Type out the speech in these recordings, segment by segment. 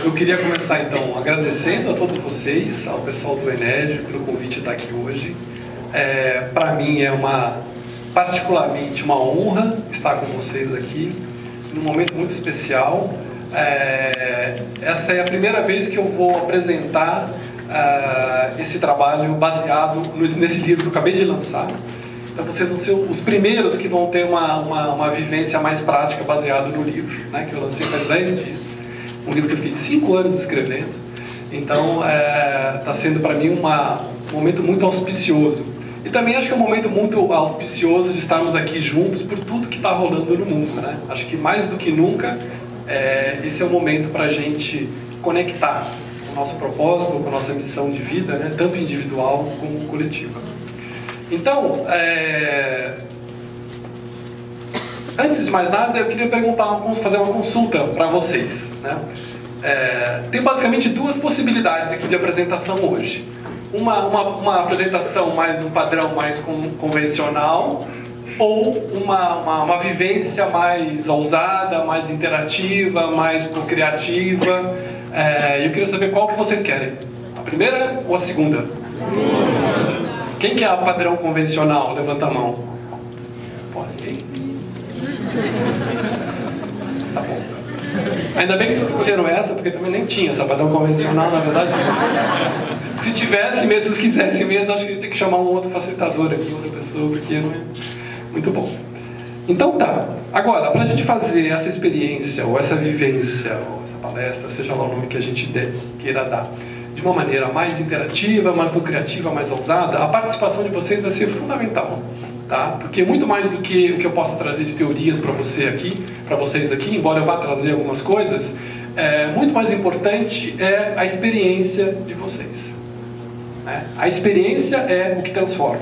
Eu queria começar então agradecendo a todos vocês, ao pessoal do Ened, pelo convite de estar aqui hoje. Para mim é particularmente uma honra estar com vocês aqui, num momento muito especial. Essa é a primeira vez que eu vou apresentar esse trabalho baseado nesse livro que eu acabei de lançar. Então vocês vão ser os primeiros que vão ter uma vivência mais prática baseada no livro, né, que eu lancei faz 10 dias. Um livro que eu fiz 5 anos escrevendo. Então está sendo para mim um momento muito auspicioso. E também acho que é um momento muito auspicioso de estarmos aqui juntos por tudo que está rolando no mundo, né? Acho que mais do que nunca esse é o momento para a gente conectar com o nosso propósito, com a nossa missão de vida, né? Tanto individual como coletiva. Então, antes de mais nada, eu queria fazer uma consulta para vocês, né? Tem basicamente duas possibilidades aqui de apresentação hoje. Uma apresentação mais um padrão mais convencional, ou uma vivência mais ousada, mais interativa, mais procriativa. Eu queria saber qual que vocês querem. A primeira ou a segunda? Quem que é a padrão convencional? Levanta a mão. Posso ir? Tá bom. Ainda bem que vocês escolheram essa, porque também nem tinha essa padrão convencional, na verdade. Se tivesse mesmo, se vocês quisessem mesmo, acho que ia ter que chamar um outro facilitador aqui, outra pessoa, porque não é muito bom. Então tá. Agora, para a gente fazer essa experiência, ou essa vivência, ou essa palestra, seja lá o nome que a gente queira dar, de uma maneira mais interativa, mais criativa, mais ousada, a participação de vocês vai ser fundamental, tá? Porque muito mais do que o que eu possa trazer de teorias para vocês aqui, embora eu vá trazer algumas coisas, muito mais importante é a experiência de vocês. A experiência é o que transforma,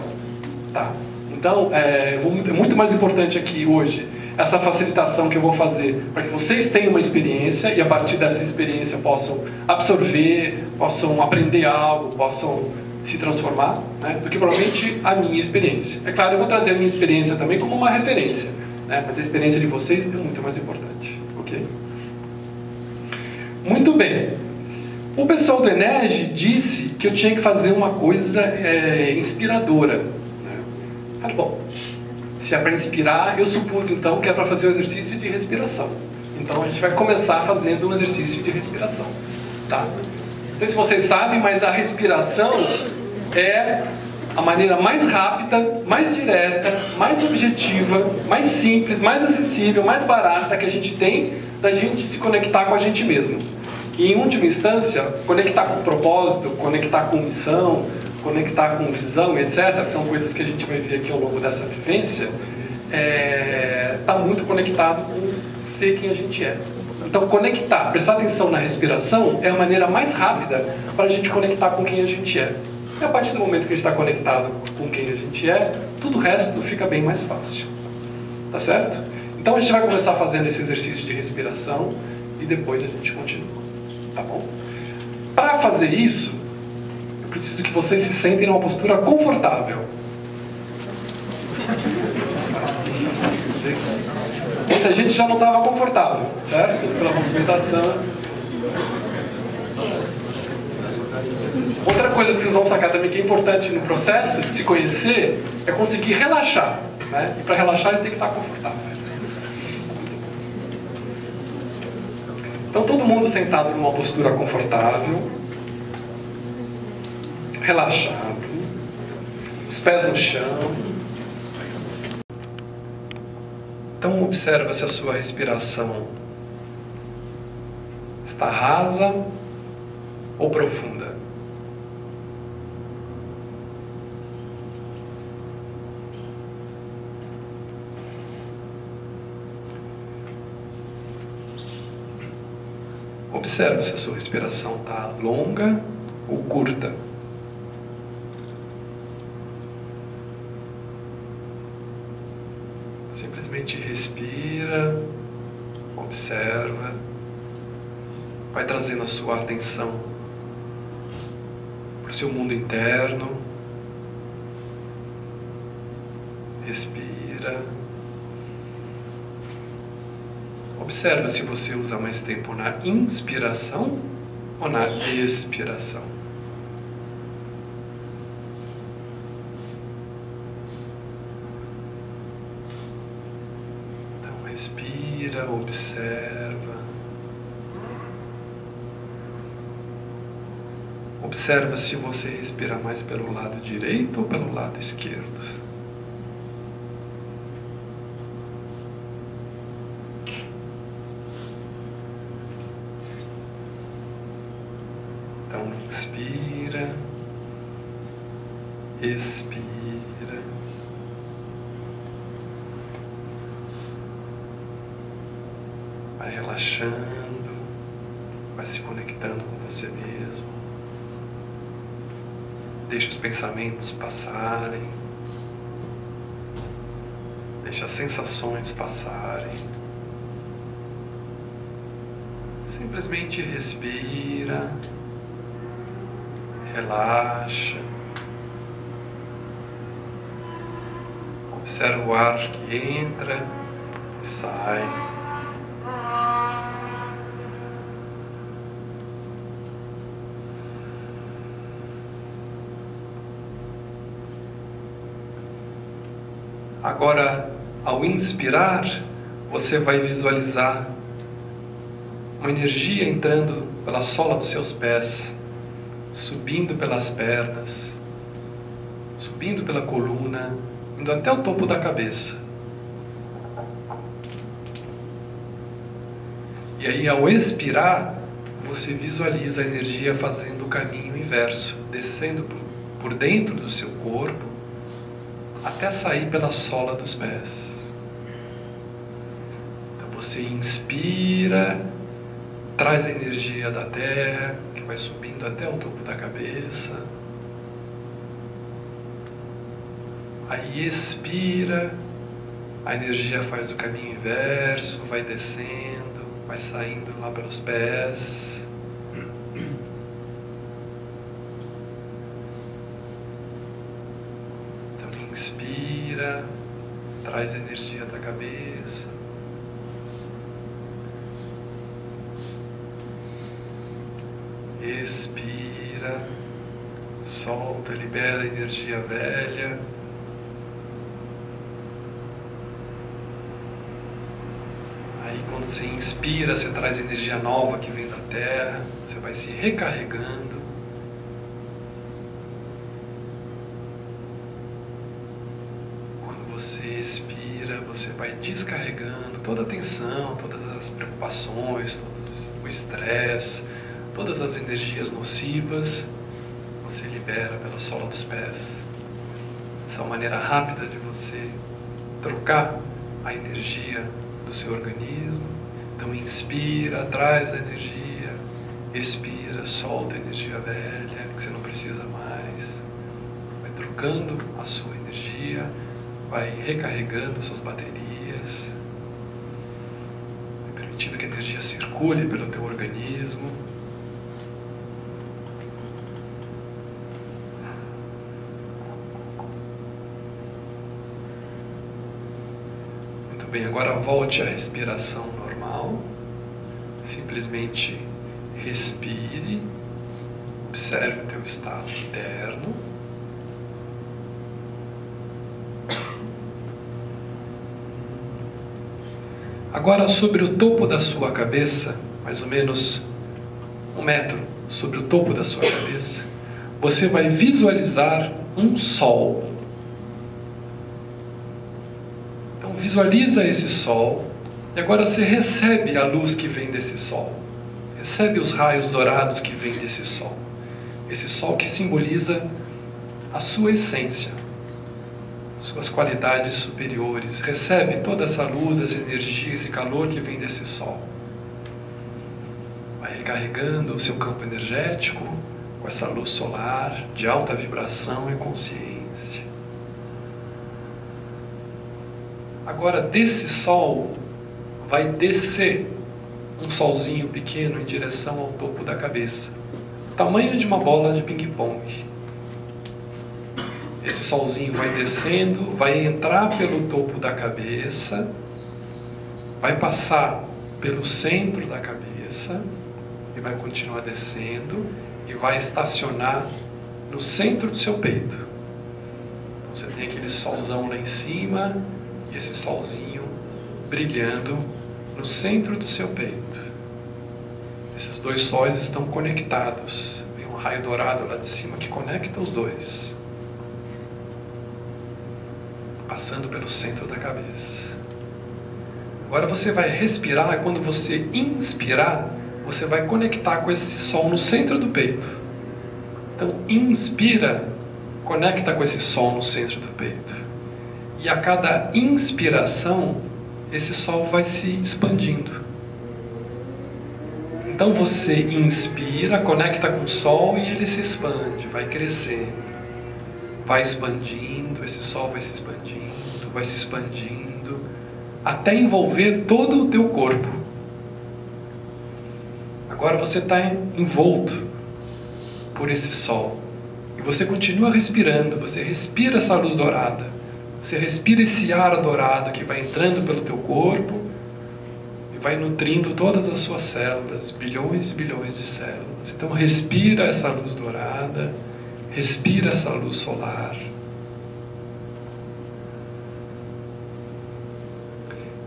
tá? Então, é muito mais importante aqui hoje essa facilitação que eu vou fazer para que vocês tenham uma experiência e a partir dessa experiência possam absorver, possam aprender algo, possam se transformar, né, do que provavelmente a minha experiência. É claro, eu vou trazer a minha experiência também como uma referência, né, mas a experiência de vocês é muito mais importante, ok? Muito bem. O pessoal do Ened disse que eu tinha que fazer uma coisa inspiradora, né? Falei, bom, se é para inspirar, eu supus então que é para fazer o exercício de respiração. Então a gente vai começar fazendo um exercício de respiração, tá? Não sei se vocês sabem, mas a respiração é a maneira mais rápida, mais direta, mais objetiva, mais simples, mais acessível, mais barata que a gente tem da gente se conectar com a gente mesmo. E em última instância, conectar com propósito, conectar com missão, conectar com visão, etc., que são coisas que a gente vai ver aqui ao longo dessa vivência, está muito conectado com ser quem a gente é. Então, conectar, prestar atenção na respiração é a maneira mais rápida para a gente conectar com quem a gente é. E a partir do momento que a gente está conectado com quem a gente é, tudo o resto fica bem mais fácil. Tá certo? Então, a gente vai começar fazendo esse exercício de respiração e depois a gente continua. Tá bom? Para fazer isso, eu preciso que vocês se sentem numa postura confortável. Muita gente já não estava confortável, certo? Pela movimentação. Outra coisa que vocês vão sacar também que é importante no processo de se conhecer é conseguir relaxar, né? E para relaxar, a gente tem que estar confortável. Então, todo mundo sentado numa postura confortável, relaxado, os pés no chão. Então, observa se a sua respiração está rasa ou profunda. Observe se a sua respiração está longa ou curta. Simplesmente respira, observa, vai trazendo a sua atenção para o seu mundo interno. Respira. Observa se você usa mais tempo na inspiração ou na expiração? Então, respira, observa. Observa se você respira mais pelo lado direito ou pelo lado esquerdo. Então, inspira, expira. Vai relaxando, vai se conectando com você mesmo. Deixa os pensamentos passarem. Deixa as sensações passarem. Simplesmente respira. Relaxa. Observa o ar que entra e sai. Agora, ao inspirar, você vai visualizar uma energia entrando pela sola dos seus pés, subindo pelas pernas, subindo pela coluna, indo até o topo da cabeça. E aí, ao expirar, você visualiza a energia fazendo o caminho inverso, descendo por dentro do seu corpo, até sair pela sola dos pés. Então você inspira, traz a energia da terra, que vai subindo até o topo da cabeça. Aí expira, a energia faz o caminho inverso, vai descendo, vai saindo lá pelos pés. Inspira, traz a energia da cabeça. Expira, solta, libera a energia velha. Aí quando você inspira, você traz energia nova que vem da terra. Você vai se recarregando. Você expira, você vai descarregando toda a tensão, todas as preocupações, todo o estresse, todas as energias nocivas, você libera pela sola dos pés. Essa é uma maneira rápida de você trocar a energia do seu organismo. Então inspira, traz a energia, expira, solta a energia velha, que você não precisa mais. Vai trocando a sua energia, vai recarregando suas baterias, permitindo que a energia circule pelo teu organismo. Muito bem, agora volte à respiração normal. Simplesmente respire, observe o teu estado interno. Agora, sobre o topo da sua cabeça, mais ou menos 1 metro sobre o topo da sua cabeça, você vai visualizar um sol. Então, visualiza esse sol e agora você recebe a luz que vem desse sol. Recebe os raios dourados que vêm desse sol. Esse sol que simboliza a sua essência, suas qualidades superiores. Recebe toda essa luz, essa energia, esse calor que vem desse sol. Vai recarregando o seu campo energético com essa luz solar de alta vibração e consciência. Agora, desse sol vai descer um solzinho pequeno em direção ao topo da cabeça, tamanho de uma bola de ping-pong. Esse solzinho vai descendo, vai entrar pelo topo da cabeça, vai passar pelo centro da cabeça, e vai continuar descendo e vai estacionar no centro do seu peito. Então você tem aquele solzão lá em cima e esse solzinho brilhando no centro do seu peito. Esses dois sóis estão conectados. Tem um raio dourado lá de cima que conecta os dois, passando pelo centro da cabeça. Agora você vai respirar, e quando você inspirar, você vai conectar com esse sol no centro do peito. Então, inspira, conecta com esse sol no centro do peito. E a cada inspiração, esse sol vai se expandindo. Então você inspira, conecta com o sol e ele se expande, vai crescendo. Vai expandindo, esse sol vai se expandindo, até envolver todo o teu corpo. Agora você está envolto por esse sol. E você continua respirando, você respira essa luz dourada. Você respira esse ar dourado que vai entrando pelo teu corpo e vai nutrindo todas as suas células, bilhões e bilhões de células. Então respira essa luz dourada, respira essa luz solar.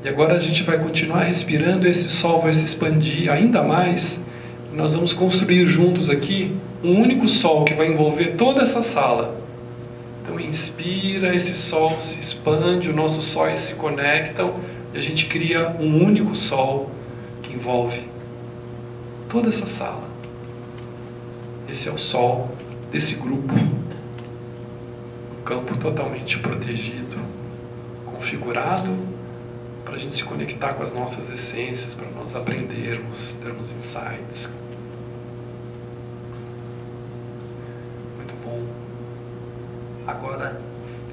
E agora a gente vai continuar respirando, esse sol vai se expandir ainda mais. Nós vamos construir juntos aqui um único sol que vai envolver toda essa sala. Então inspira, esse sol se expande, os nossos sóis se conectam e a gente cria um único sol que envolve toda essa sala. Esse é o sol desse grupo. Um campo totalmente protegido, configurado, para a gente se conectar com as nossas essências, para nós aprendermos, termos insights. Muito bom. Agora,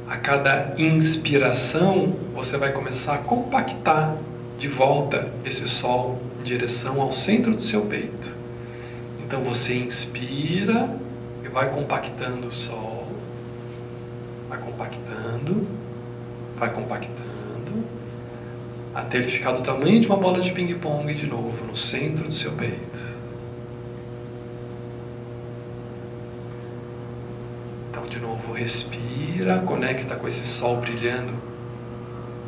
a cada inspiração, você vai começar a compactar de volta esse sol em direção ao centro do seu peito. Então você inspira e vai compactando o sol, vai compactando, até ele ficar do tamanho de uma bola de ping-pong de novo, no centro do seu peito. Então, de novo, respira, conecta com esse sol brilhando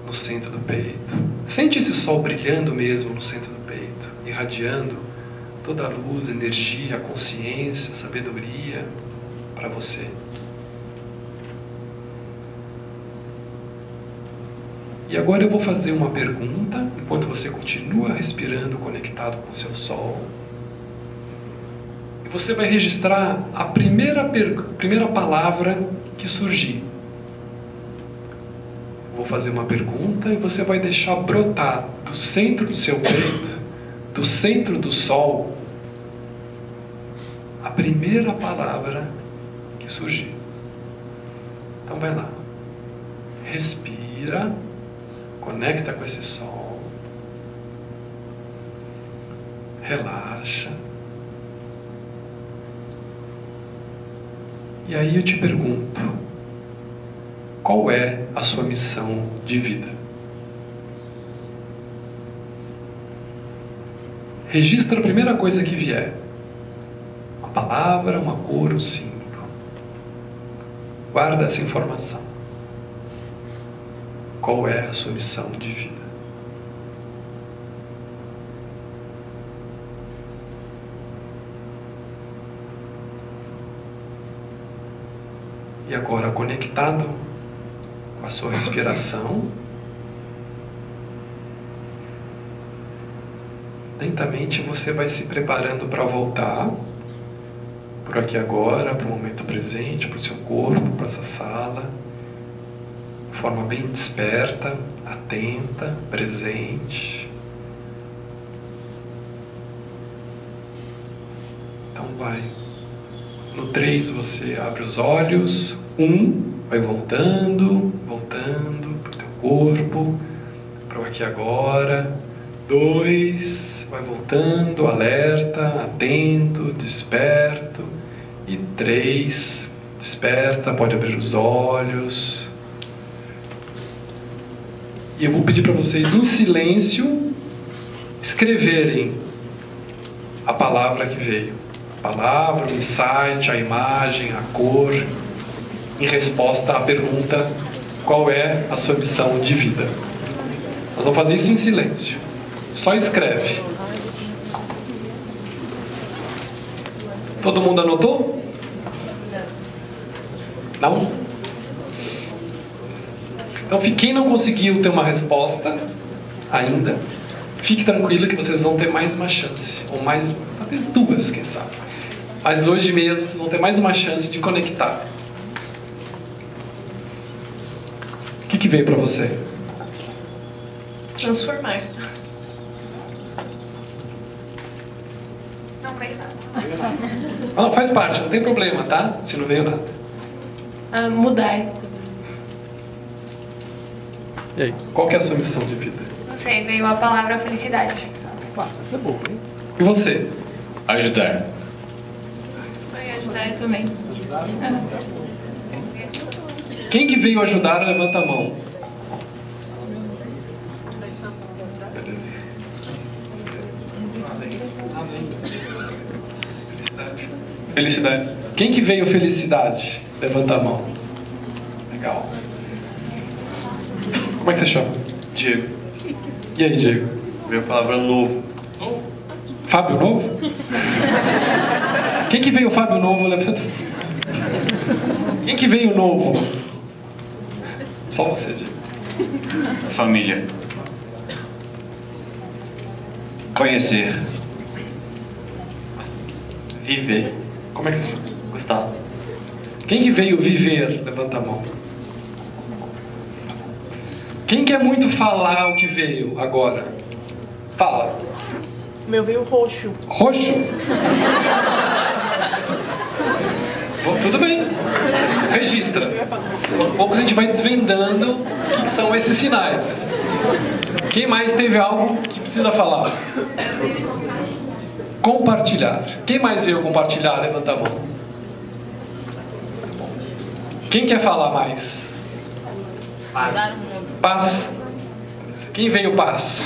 no centro do peito. Sente esse sol brilhando mesmo no centro do peito, irradiando toda a luz, energia, consciência, sabedoria para você. E agora eu vou fazer uma pergunta, enquanto você continua respirando, conectado com o seu sol. E você vai registrar a primeira palavra que surgir. Vou fazer uma pergunta e você vai deixar brotar do centro do seu peito, do centro do sol, a primeira palavra que surgir. Então vai lá. Respira. Conecta com esse sol, relaxa. E aí eu te pergunto, qual é a sua missão de vida? Registra a primeira coisa que vier. Uma palavra, uma cor, um símbolo. Guarda essa informação. Qual é a sua missão de vida? E agora, conectado com a sua respiração, lentamente você vai se preparando para voltar por aqui agora, para o momento presente, para o seu corpo, para essa sala, de forma bem desperta, atenta, presente. Então vai. No 3 você abre os olhos. 1, vai voltando para o teu corpo, para o aqui agora. 2, vai voltando, alerta, atento, desperto. E 3, desperta, pode abrir os olhos. E eu vou pedir para vocês, em silêncio, escreverem a palavra que veio. A palavra, o insight, a imagem, a cor, em resposta à pergunta: qual é a sua missão de vida? Nós vamos fazer isso em silêncio. Só escreve. Todo mundo anotou? Não? Então, quem não conseguiu ter uma resposta ainda, fique tranquilo que vocês vão ter mais uma chance. Ou mais, talvez duas, quem sabe. Mas hoje mesmo vocês vão ter mais uma chance de conectar. O que veio para você? Transformar. Não veio nada. Não, faz parte, não tem problema, tá? Se não veio nada. Mudar. E aí, qual que é a sua missão de vida? Não sei, veio a palavra felicidade. Essa é boa, hein? E você? Ajudar. Vai ajudar também. Quem que veio ajudar, levanta a mão. Felicidade. Quem que veio felicidade? Levanta a mão. Legal. Como é que você chama? Diego. E aí, Diego? Veio a palavra novo. Fábio Novo? Quem que veio Fábio Novo? Levanta. Quem que veio novo? Só você, Diego. Família. Conhecer. Viver. Como é que chama? Gustavo. Quem que veio viver? Levanta a mão. Quem quer muito falar o que veio agora? Fala. Meu veio roxo. Roxo? Bom, tudo bem. Registra. Aos poucos a gente vai desvendando o que são esses sinais. Quem mais teve algo que precisa falar? Compartilhar. Quem mais veio compartilhar? Levanta a mão. Quem quer falar mais? Paz. Quem veio paz?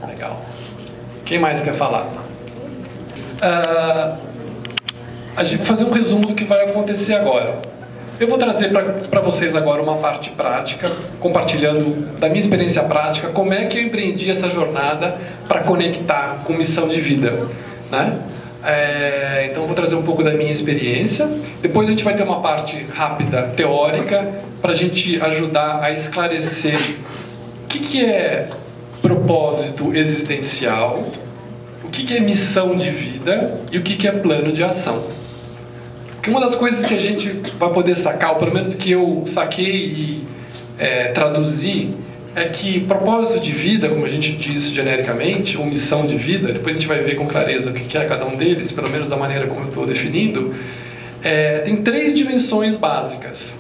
Legal. Quem mais quer falar? A gente vai fazer um resumo do que vai acontecer agora. Eu vou trazer para vocês agora uma parte prática, compartilhando da minha experiência prática, como é que eu empreendi essa jornada para conectar com missão de vida, né? Então eu vou trazer um pouco da minha experiência. Depois a gente vai ter uma parte rápida, teórica, para a gente ajudar a esclarecer o que é propósito existencial, o que é missão de vida e o que é plano de ação. Porque uma das coisas que a gente vai poder sacar, ou pelo menos que eu saquei e traduzi, é que propósito de vida, como a gente diz genericamente, ou missão de vida, depois a gente vai ver com clareza o que é cada um deles, pelo menos da maneira como eu estou definindo, tem 3 dimensões básicas,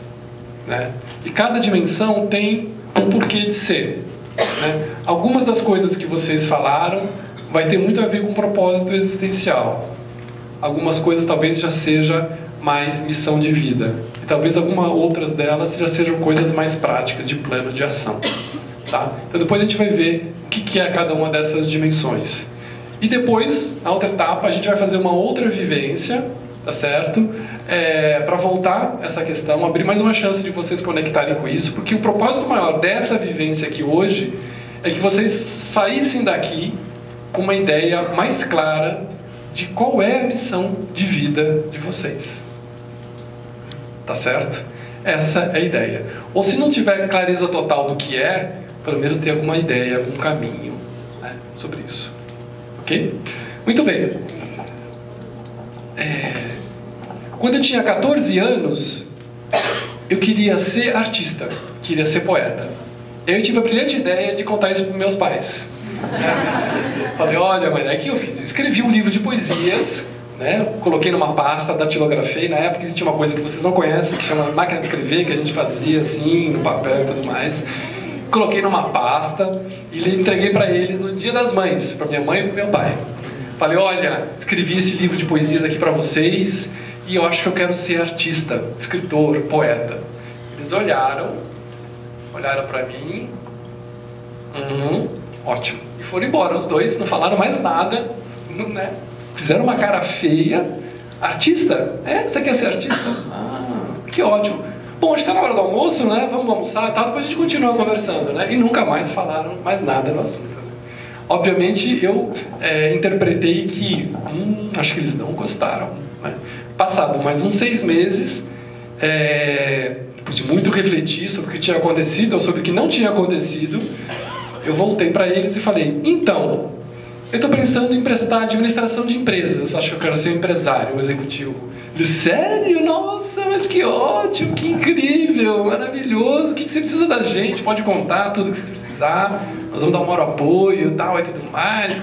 né? E cada dimensão tem um porquê de ser, né? Algumas das coisas que vocês falaram vai ter muito a ver com propósito existencial. Algumas coisas talvez já seja mais missão de vida. E talvez algumas outras delas já sejam coisas mais práticas, de plano de ação. Tá? Então depois a gente vai ver o que é cada uma dessas dimensões. E depois, na outra etapa, a gente vai fazer uma outra vivência, tá certo? Para voltar essa questão, abrir mais uma chance de vocês conectarem com isso, porque o propósito maior dessa vivência aqui hoje é que vocês saíssem daqui com uma ideia mais clara de qual é a missão de vida de vocês. Tá certo? Essa é a ideia. Ou se não tiver clareza total do que é, pelo menos ter alguma ideia, algum caminho, né, sobre isso. Ok? Muito bem. Quando eu tinha 14 anos, eu queria ser artista, queria ser poeta. Eu tive a brilhante ideia de contar isso para meus pais. Falei, olha, mãe, o que eu fiz? Eu escrevi um livro de poesias, né? Coloquei numa pasta, datilografei. Na época existia uma coisa que vocês não conhecem, que chama máquina de escrever, que a gente fazia assim, no papel e tudo mais. Coloquei numa pasta e entreguei para eles no Dia das Mães, para minha mãe e para meu pai. Falei, olha, escrevi esse livro de poesias aqui para vocês e eu acho que eu quero ser artista, escritor, poeta. Eles olharam para mim, ótimo. E foram embora, os dois não falaram mais nada, né? Fizeram uma cara feia. Artista? É? Você quer ser artista? Ah, que ótimo. Bom, acho que está na hora do almoço, né? Vamos almoçar e tal, depois a gente continua conversando, né? E nunca mais falaram mais nada no assunto. Né? Obviamente, eu interpretei que, acho que eles não gostaram. Né? Passado mais uns 6 meses, depois de muito refletir sobre o que tinha acontecido ou sobre o que não tinha acontecido, eu voltei para eles e falei, então, eu estou pensando em prestar administração de empresas, acho que eu quero ser um empresário, um executivo. Eles, sério? Nossa, mas que ótimo, que incrível, maravilhoso, o que você precisa da gente? Pode contar tudo o que você precisar, nós vamos dar um maior apoio tal, e tudo mais,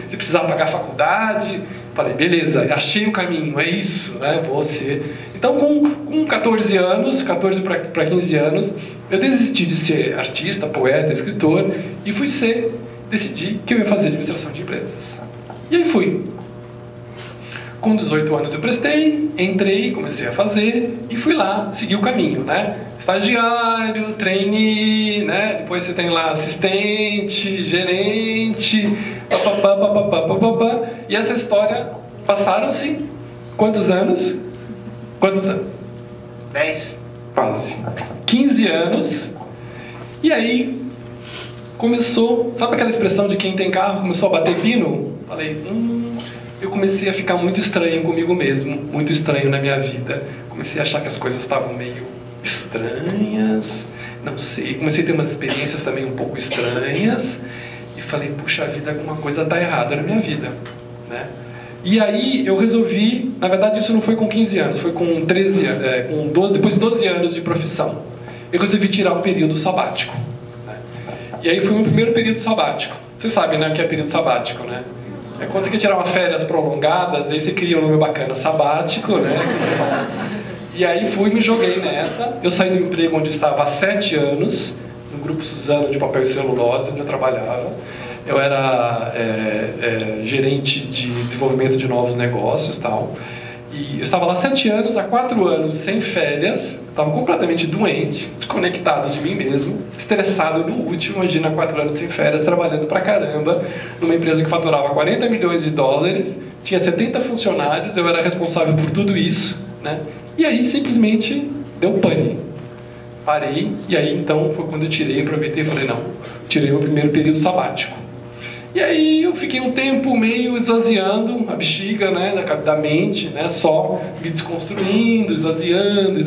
se precisar pagar a faculdade. Falei, beleza, achei o caminho, é isso, né, você. Então, com 14 anos, 14 para 15 anos, eu desisti de ser artista, poeta, escritor, e decidi que eu ia fazer administração de empresas. E aí fui. Com 18 anos eu prestei, entrei, comecei a fazer, e fui lá, segui o caminho, né? Estagiário, trainee, né? Depois você tem lá assistente, gerente, papapá. E essa história, passaram-se quantos anos? Quantos anos? 10. Quase. 15 anos. E aí, começou, sabe aquela expressão de quem tem carro começou a bater pino? Falei, eu comecei a ficar muito estranho comigo mesmo, muito estranho na minha vida. Comecei a achar que as coisas estavam meio estranhas, não sei, comecei a ter umas experiências também um pouco estranhas e falei, puxa vida, alguma coisa está errada na minha vida, né? E aí eu resolvi, na verdade isso não foi com 15 anos, foi com 13 anos, depois de 12 anos de profissão, eu resolvi tirar um período sabático, né? E aí foi o meu primeiro período sabático. Você sabe, né, o que é período sabático, né? É quando você quer tirar uma férias prolongadas, aí você cria um nome bacana, sabático, né? E aí me joguei nessa. Eu saí do emprego onde estava há 7 anos, no Grupo Suzano de Papel e Celulose, onde eu trabalhava. Eu era gerente de desenvolvimento de novos negócios e tal. E eu estava lá 7 anos, há 4 anos sem férias, estava completamente doente, desconectado de mim mesmo, estressado no último, imagina 4 anos sem férias, trabalhando pra caramba, numa empresa que faturava 40 milhões de dólares, tinha 70 funcionários, eu era responsável por tudo isso, né? E aí simplesmente deu pane. Parei, e aí então foi quando eu aproveitei e falei, não, tirei o primeiro período sabático. E aí eu fiquei um tempo meio esvaziando a bexiga, né, da mente, né, só me desconstruindo, esvaziando.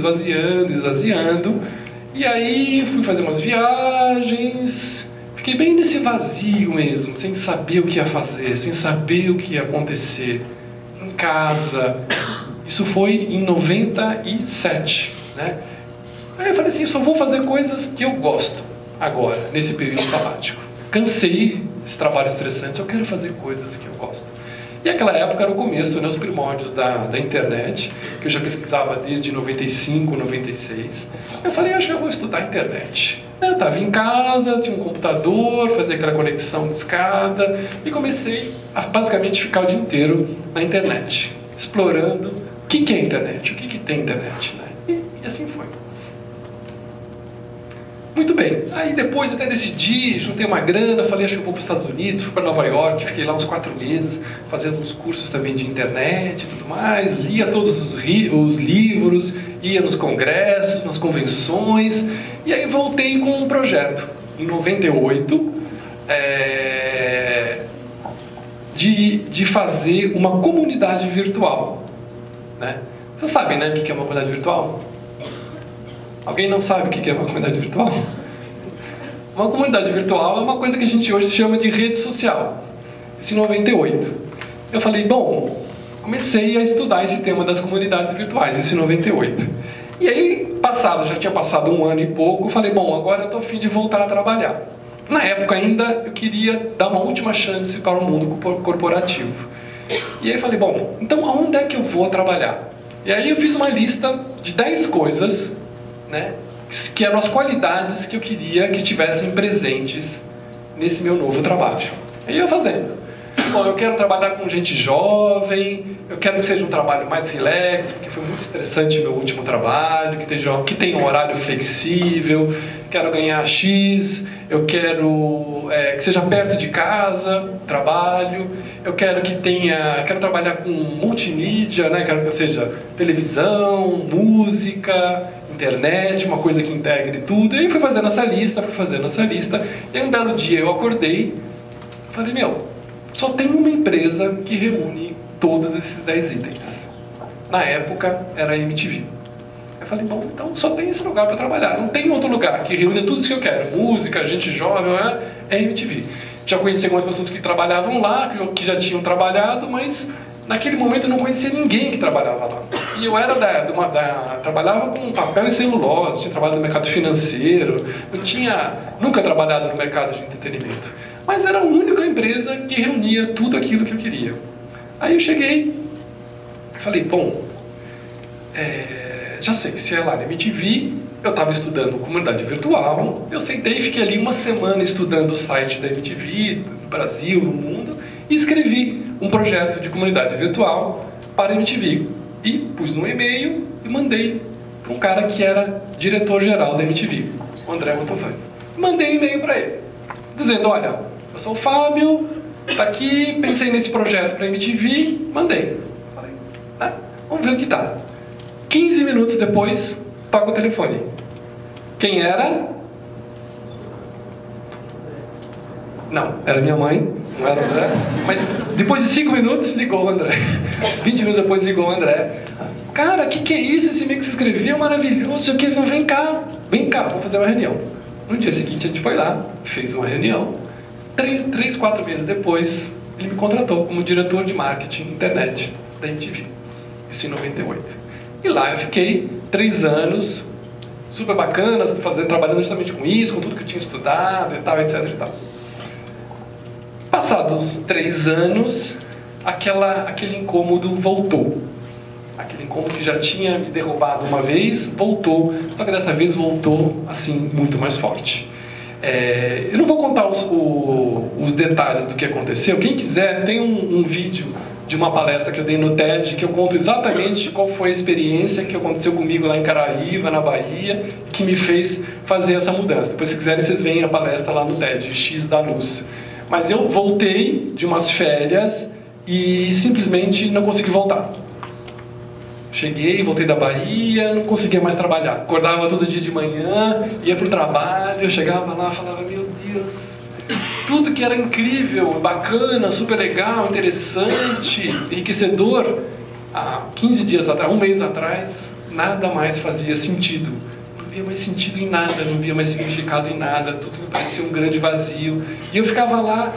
E aí fui fazer umas viagens, fiquei bem nesse vazio mesmo, sem saber o que ia fazer, sem saber o que ia acontecer, em casa. Isso foi em 97, né? Aí eu falei assim, eu só vou fazer coisas que eu gosto agora, nesse período sabático. Cansei desse trabalho estressante, eu quero fazer coisas que eu gosto. E aquela época era o começo, né, os primórdios da internet, que eu já pesquisava desde 95, 96. Eu falei, acho que eu vou estudar internet. Eu estava em casa, tinha um computador, fazia aquela conexão de escada, e comecei a basicamente ficar o dia inteiro na internet, explorando o que é internet, o que tem internet, né? E assim foi. Muito bem, aí depois até decidi, juntei uma grana, falei, acho que eu vou para os Estados Unidos, fui para Nova York, fiquei lá uns 4 meses, fazendo uns cursos também de internet e tudo mais, lia todos os livros, ia nos congressos, nas convenções, e aí voltei com um projeto, em 98, de fazer uma comunidade virtual, né? Vocês sabem, né, o que é uma comunidade virtual? Alguém não sabe o que é uma comunidade virtual? Uma comunidade virtual é uma coisa que a gente hoje chama de rede social. Isso em 98. Eu falei, bom, comecei a estudar esse tema das comunidades virtuais, isso em 98. E aí, já tinha passado 1 ano e pouco, falei, bom, agora eu estou a fim de voltar a trabalhar. Na época ainda, eu queria dar uma última chance para o mundo corporativo. E aí falei, bom, então aonde é que eu vou trabalhar? E aí eu fiz uma lista de 10 coisas, né, que eram as qualidades que eu queria que estivessem presentes nesse meu novo trabalho. Aí eu ia fazendo. bom, eu quero trabalhar com gente jovem, eu quero que seja um trabalho mais relax, porque foi muito estressante meu último trabalho, que tenha um horário flexível, quero ganhar X, eu quero que seja perto de casa, trabalho, eu quero quero trabalhar com multimídia, né? Quero que seja televisão, música, internet, uma coisa que integre tudo. E aí fui fazendo essa lista, e um belo dia eu acordei, falei, só tem uma empresa que reúne todos esses 10 itens. Na época era a MTV. Eu falei, bom, então só tem esse lugar para trabalhar. Não tem outro lugar que reúne tudo isso que eu quero. Música, gente jovem, é a MTV. Já conheci algumas pessoas que trabalhavam lá, que já tinham trabalhado, mas naquele momento eu não conhecia ninguém que trabalhava lá. E eu era trabalhava com papel e celulose, tinha trabalhado no mercado financeiro, eu tinha nunca trabalhado no mercado de entretenimento. Mas era a única empresa que reunia tudo aquilo que eu queria. Aí eu cheguei, falei, bom, já sei, se é lá na MTV, eu estava estudando comunidade virtual, eu sentei e fiquei ali uma semana estudando o site da MTV, do Brasil, no mundo, e escrevi um projeto de comunidade virtual para a MTV. E pus no e-mail e mandei para um cara que era diretor-geral da MTV, o André Mantovani. Mandei e-mail para ele, dizendo, olha, eu sou o Fábio, tá aqui, pensei nesse projeto para a MTV, mandei. Falei, vamos ver o que dá. 15 minutos depois, toca o telefone. Quem era? Não, era minha mãe, não era o André. Mas depois de 5 minutos, ligou o André. 20 minutos depois, ligou o André. Cara, o que é isso? Esse e-mail que você escreveu é maravilhoso. Vem cá, vamos fazer uma reunião. No dia seguinte, a gente foi lá, fez uma reunião. 3, 4 meses depois, ele me contratou como diretor de marketing internet da MTV. Isso em 98. E lá eu fiquei 3 anos, super bacanas, trabalhando justamente com isso, com tudo que eu tinha estudado e tal, etc e tal. Passados 3 anos, aquele incômodo voltou. Aquele incômodo que já tinha me derrubado uma vez, voltou. Só que dessa vez voltou, assim, muito mais forte. Eu não vou contar os detalhes do que aconteceu. Quem quiser, tem um vídeo de uma palestra que eu dei no TED, que eu conto exatamente qual foi a experiência que aconteceu comigo lá em Caraíva, na Bahia, que me fez fazer essa mudança. Depois, se quiserem, vocês veem a palestra lá no TED, X da Luz. Mas eu voltei de umas férias e simplesmente não consegui voltar. Cheguei, voltei da Bahia, não conseguia mais trabalhar. Acordava todo dia de manhã, ia para o trabalho, eu chegava lá e falava, meu Deus, tudo que era incrível, bacana, super legal, interessante, enriquecedor, há 15 dias atrás, 1 mês atrás, nada mais fazia sentido. Não via mais sentido em nada, não via mais significado em nada, tudo parecia um grande vazio. E eu ficava lá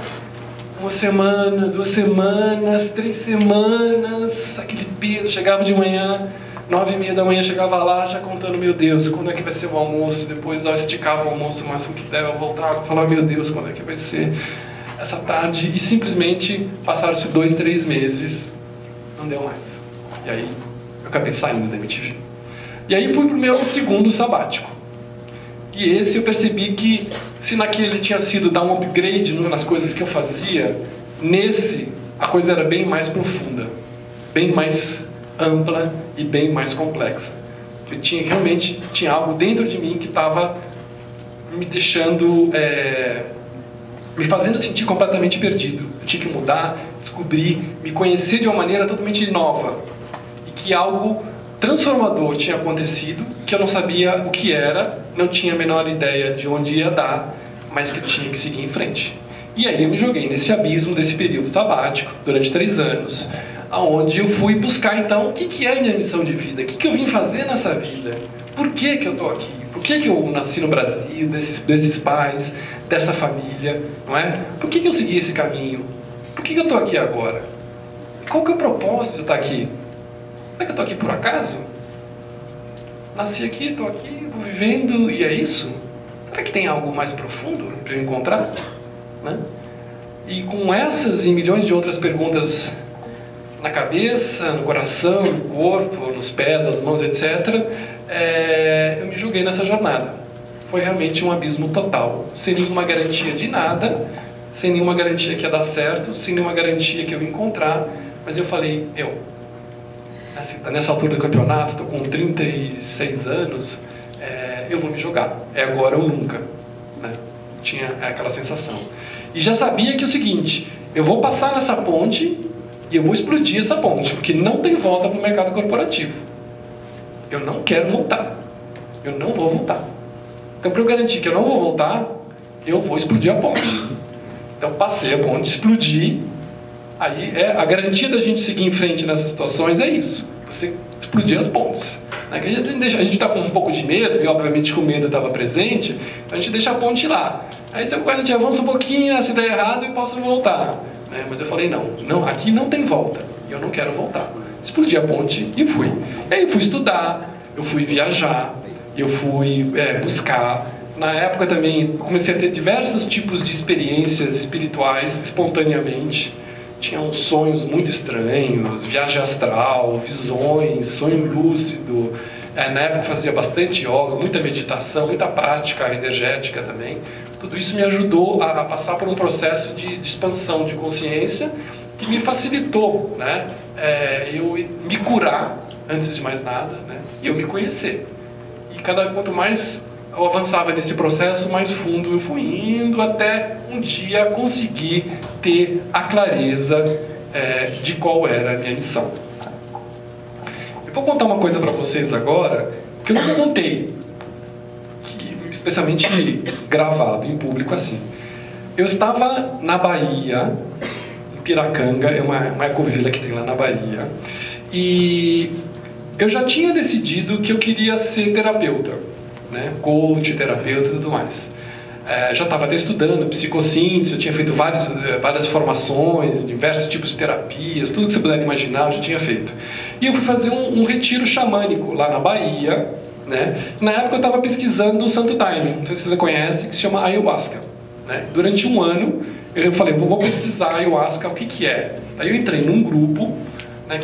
1 semana, 2 semanas, 3 semanas, aquele peso, chegava de manhã, 9h30 da manhã, chegava lá já contando, meu Deus, quando é que vai ser o almoço? Depois eu esticava o almoço o máximo que der, eu voltava, falava, meu Deus, quando é que vai ser essa tarde? E simplesmente passaram-se 2, 3 meses, não deu mais. E aí eu acabei saindo da MTV. E aí fui pro meu segundo sabático. E esse eu percebi que, se naquele tinha sido dar um upgrade nas coisas que eu fazia, nesse a coisa era bem mais profunda, bem mais ampla e bem mais complexa. Eu realmente tinha algo dentro de mim que estava me deixando, me fazendo sentir completamente perdido. Eu tinha que mudar, descobrir, me conhecer de uma maneira totalmente nova. E que algo transformador tinha acontecido, que eu não sabia o que era, não tinha a menor ideia de onde ia dar, mas que tinha que seguir em frente. E aí eu me joguei nesse abismo desse período sabático, durante 3 anos, aonde eu fui buscar então o que é a minha missão de vida, o que eu vim fazer nessa vida, por que eu estou aqui, por que eu nasci no Brasil, desses pais, dessa família, não é? Por que eu segui esse caminho? Por que eu estou aqui agora? Qual que é o propósito de estar aqui? Será que eu estou aqui por acaso? Nasci aqui, estou aqui, vou vivendo e é isso? Será que tem algo mais profundo para eu encontrar? Né? E com essas e milhões de outras perguntas na cabeça, no coração, no corpo, nos pés, nas mãos, etc., eu me joguei nessa jornada. Foi realmente um abismo total, sem nenhuma garantia de nada, sem nenhuma garantia que ia dar certo, sem nenhuma garantia que eu ia encontrar, mas eu falei, nessa altura do campeonato, estou com 36 anos, eu vou me jogar, é agora ou nunca, né? Tinha aquela sensação. E já sabia que é o seguinte, eu vou passar nessa ponte e eu vou explodir essa ponte, porque não tem volta para o mercado corporativo. Eu não quero voltar, eu não vou voltar. Então, para eu garantir que eu não vou voltar, eu vou explodir a ponte. Então, passei a ponte, explodi. Aí, a garantia da gente seguir em frente nessas situações é isso. Você explodir as pontes. Né? Que a gente está com um pouco de medo, e obviamente que o medo estava presente, então a gente deixa a ponte lá. Aí, a gente avança um pouquinho, se der errado, eu posso voltar. Né? Mas eu falei, não, aqui não tem volta. E eu não quero voltar. Explodi a ponte e fui. E aí eu fui estudar, eu fui viajar, eu fui buscar. Na época também eu comecei a ter diversos tipos de experiências espirituais espontaneamente. Tinha uns sonhos muito estranhos, viagem astral, visões, sonho lúcido. Na época eu fazia bastante yoga, muita meditação, muita prática energética também. Tudo isso me ajudou a passar por um processo de expansão de consciência que me facilitou, né? Eu me curar, antes de mais nada, né? E eu me conhecer. E quanto mais eu avançava nesse processo, mais fundo eu fui indo, até um dia conseguir ter a clareza de qual era a minha missão. Eu vou contar uma coisa para vocês agora, que eu nunca contei, especialmente gravado em público assim. Eu estava na Bahia, em Piracanga, é uma ecovila que tem lá na Bahia, e eu já tinha decidido que eu queria ser terapeuta, né? Coach, terapeuta e tudo mais. Já estava até estudando psicossíntese, eu tinha feito várias formações, diversos tipos de terapias, tudo que você puder imaginar eu já tinha feito. E eu fui fazer um retiro xamânico lá na Bahia, né? Na época eu estava pesquisando o Santo Daime, não sei se você conhece, que se chama Ayahuasca. Né? Durante um ano eu falei, vou pesquisar Ayahuasca, o que é. Aí eu entrei num grupo, né,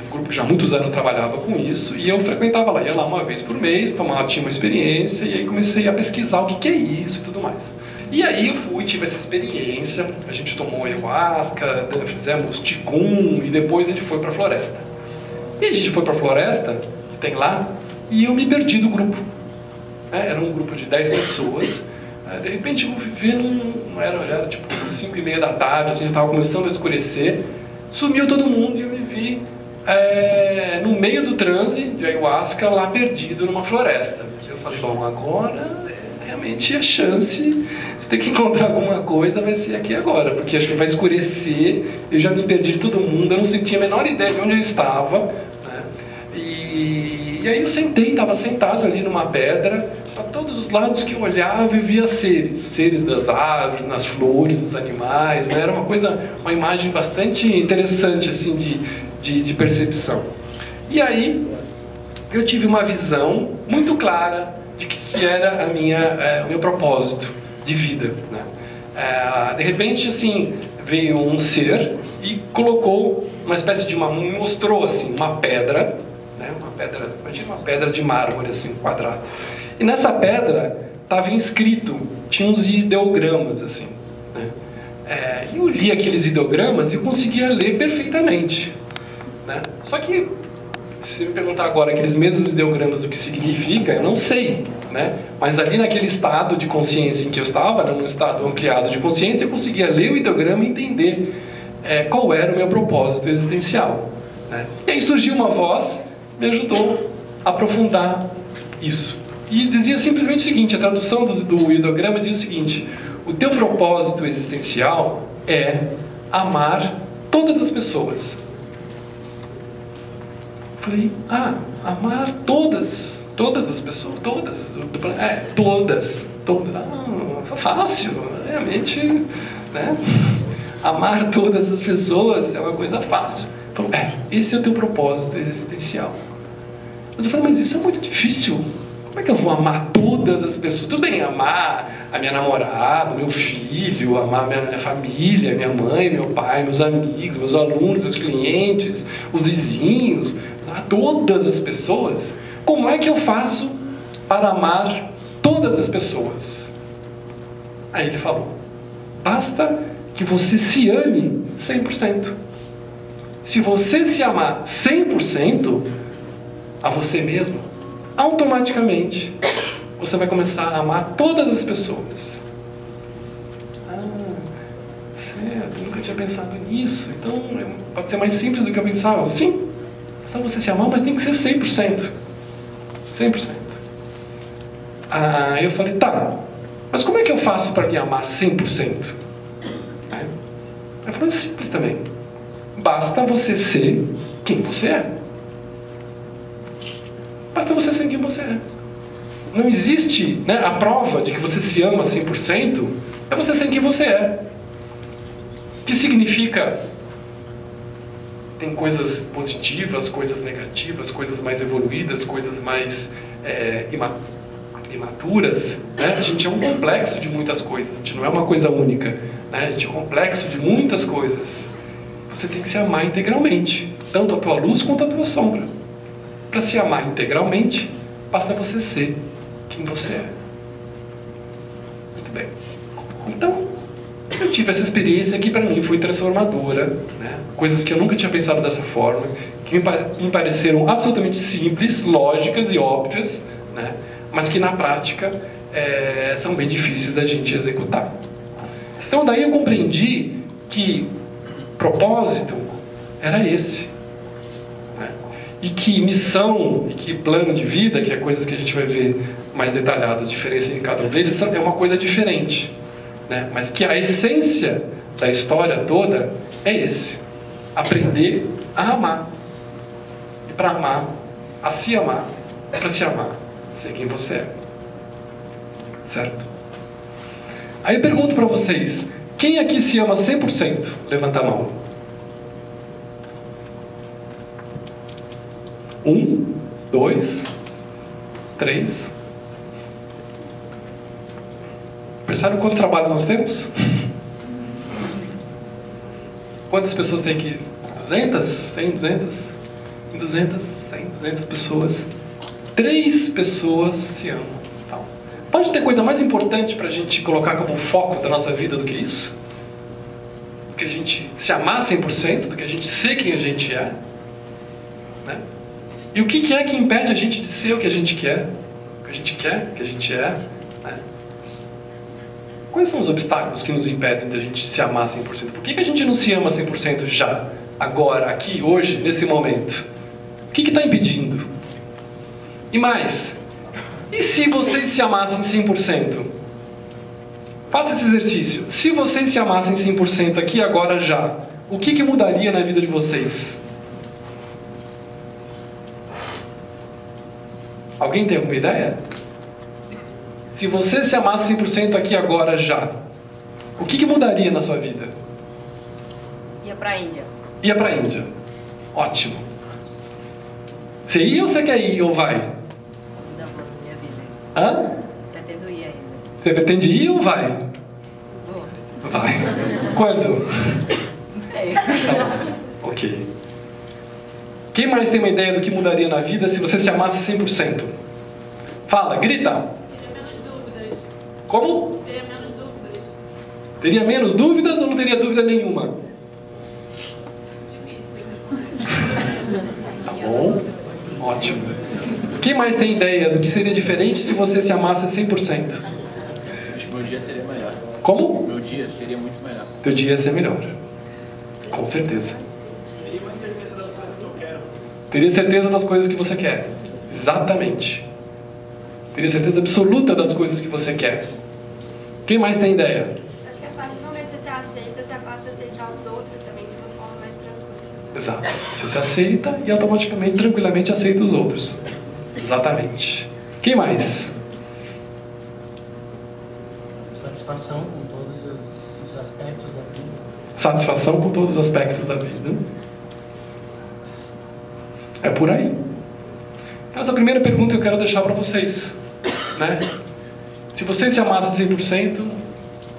um grupo que já há muitos anos trabalhava com isso, e eu frequentava lá, ia lá uma vez por mês, tinha uma experiência, e aí comecei a pesquisar o que é isso e tudo mais. E aí eu tive essa experiência, a gente tomou ayahuasca, fizemos Qigong, e depois a gente foi para a floresta. E a gente foi para a floresta, que tem lá, e eu me perdi do grupo. Era um grupo de 10 pessoas, de repente eu vi era tipo 5:30 da tarde, a gente estava começando a escurecer, sumiu todo mundo e eu me vi no meio do transe de ayahuasca, lá perdido numa floresta. Eu falei, bom, agora realmente a chance de ter que encontrar alguma coisa vai ser aqui agora, porque acho que vai escurecer, eu já me perdi de todo mundo, eu não sentia a menor ideia de onde eu estava, né? E aí eu estava sentado ali numa pedra, para todos os lados que eu olhava eu via seres das árvores, nas flores, nos animais, né? Era uma imagem bastante interessante assim de percepção. E aí eu tive uma visão muito clara de que era o meu propósito de vida, né? De repente assim veio um ser e colocou uma espécie de me mostrou assim uma pedra, né? Imagina uma pedra de mármore assim quadrada. E nessa pedra estava inscrito, tinha uns ideogramas assim, né? E eu li aqueles ideogramas e eu conseguia ler perfeitamente, né? Só que, se você me perguntar agora aqueles mesmos ideogramas o que significa, eu não sei, né? Mas ali naquele estado de consciência em que eu estava, num estado ampliado de consciência, eu conseguia ler o ideograma e entender qual era o meu propósito existencial, né? E aí surgiu uma voz, me ajudou a aprofundar isso. E dizia simplesmente o seguinte, a tradução do ideograma diz o seguinte: o teu propósito existencial é amar todas as pessoas. Falei, amar todas as pessoas, todas, fácil, realmente, né? Amar todas as pessoas é uma coisa fácil. Falei, esse é o teu propósito existencial. Mas eu falei, mas isso é muito difícil. Como é que eu vou amar todas as pessoas? Tudo bem, amar a minha namorada, meu filho, amar minha família, minha mãe, meu pai, meus amigos, meus alunos, meus clientes, os vizinhos, todas as pessoas. Como é que eu faço para amar todas as pessoas? Aí ele falou, basta que você se ame 100%. Se você se amar 100% a você mesmo, automaticamente você vai começar a amar todas as pessoas. Certo, eu nunca tinha pensado nisso. Então pode ser mais simples do que eu pensava. Sim, só você se amar, mas tem que ser 100%. 100%. Eu falei, tá, mas como é que eu faço para me amar 100%? Eu falei, simples também. Basta você ser quem você é. Basta você ser quem você é. Não existe, né, a prova de que você se ama 100% é você ser quem você é. Que significa? Tem coisas positivas, coisas negativas, coisas mais evoluídas, coisas mais imaturas. Né? A gente é um complexo de muitas coisas. A gente não é uma coisa única. Né? A gente é um complexo de muitas coisas. Você tem que se amar integralmente. Tanto a tua luz quanto a tua sombra. Para se amar integralmente, basta você ser quem você é. Muito bem. Então, eu tive essa experiência que para mim foi transformadora, né? Coisas que eu nunca tinha pensado dessa forma, que me pareceram absolutamente simples, lógicas e óbvias, né? Mas que na prática são bem difíceis da gente executar. Então daí eu compreendi que propósito era esse, né? E que missão e que plano de vida, que é coisas que a gente vai ver mais detalhadas, a diferença em cada um deles, é uma coisa diferente. Né? Mas que a essência da história toda é esse: aprender a amar. E para amar, a se amar, para se amar, ser quem você é. Certo? Aí eu pergunto para vocês: quem aqui se ama 100%? Levanta a mão. 1, 2, 3. Percebem quanto trabalho nós temos? Quantas pessoas tem aqui? 200? Tem 200? 200, 100, 200 pessoas. 3 pessoas se amam. Então, pode ter coisa mais importante para a gente colocar como foco da nossa vida do que isso? Do que a gente se amar 100%, do que a gente ser quem a gente é. Né? E o que é que impede a gente de ser o que a gente quer? O que a gente quer, o que a gente é. Né? Quais são os obstáculos que nos impedem de a gente se amar 100%? Por que a gente não se ama 100% já, agora, aqui, hoje, nesse momento? O que está impedindo? E mais, e se vocês se amassem 100%? Faça esse exercício. Se vocês se amassem 100% aqui, agora, já, o que mudaria na vida de vocês? Alguém tem alguma ideia? Se você se amasse 100% aqui agora já, o que mudaria na sua vida? Ia pra Índia. Ia pra Índia. Ótimo. Você ia ou você quer ir ou vai? Muda muito minha vida. Hã? Pretendo ir ainda. Você pretende ir ou vai? Vou. Vai. Quando? Não sei. Tá. Ok. Quem mais tem uma ideia do que mudaria na vida se você se amasse 100%? Fala, grita. Como? Teria menos dúvidas. Teria menos dúvidas ou não teria dúvida nenhuma? Difícil. Tá bom. Ótimo. Quem mais tem ideia do que seria diferente se você se amasse 100%? Acho que meu dia seria melhor. Como? Meu dia seria muito melhor. Teu dia ia ser melhor. Com certeza. Teria uma certeza das coisas que eu quero. Teria certeza das coisas que você quer. Exatamente. Teria certeza absoluta das coisas que você quer. Quem mais tem ideia? Acho que a partir do momento que você se aceita, você passa a aceitar os outros também de uma forma mais tranquila. Exato. Você se aceita e automaticamente, tranquilamente aceita os outros. Exatamente. Quem mais? Satisfação com todos os aspectos da vida. Satisfação com todos os aspectos da vida. É por aí. Então, essa primeira pergunta eu quero deixar para vocês. Né? Se você se amasse 100%,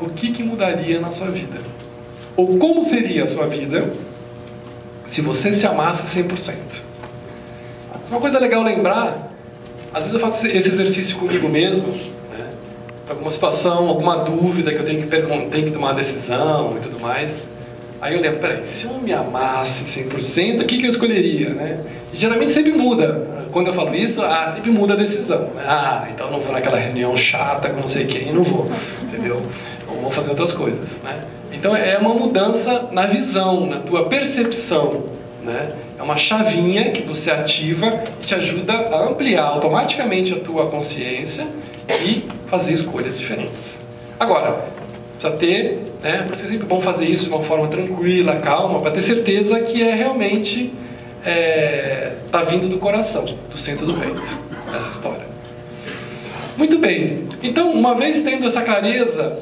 o que mudaria na sua vida? Ou como seria a sua vida se você se amasse 100%? Uma coisa legal lembrar, às vezes eu faço esse exercício comigo mesmo, né? alguma situação, alguma dúvida que eu tenho que tomar uma decisão e tudo mais. Aí eu lembro, peraí, se eu me amasse 100%, o que eu escolheria, né? E geralmente sempre muda. Quando eu falo isso, sempre muda a decisão. Então eu não vou naquela reunião chata com não sei quem, não vou, entendeu? Ou vou fazer outras coisas, né? Então é uma mudança na visão, na tua percepção, né? É uma chavinha que você ativa e te ajuda a ampliar automaticamente a tua consciência e fazer escolhas diferentes. Agora, precisa ter, né? Por ser sempre bom fazer isso de uma forma tranquila, calma, para ter certeza que é realmente está vindo do coração, do centro do peito, essa história. Muito bem. Então, uma vez tendo essa clareza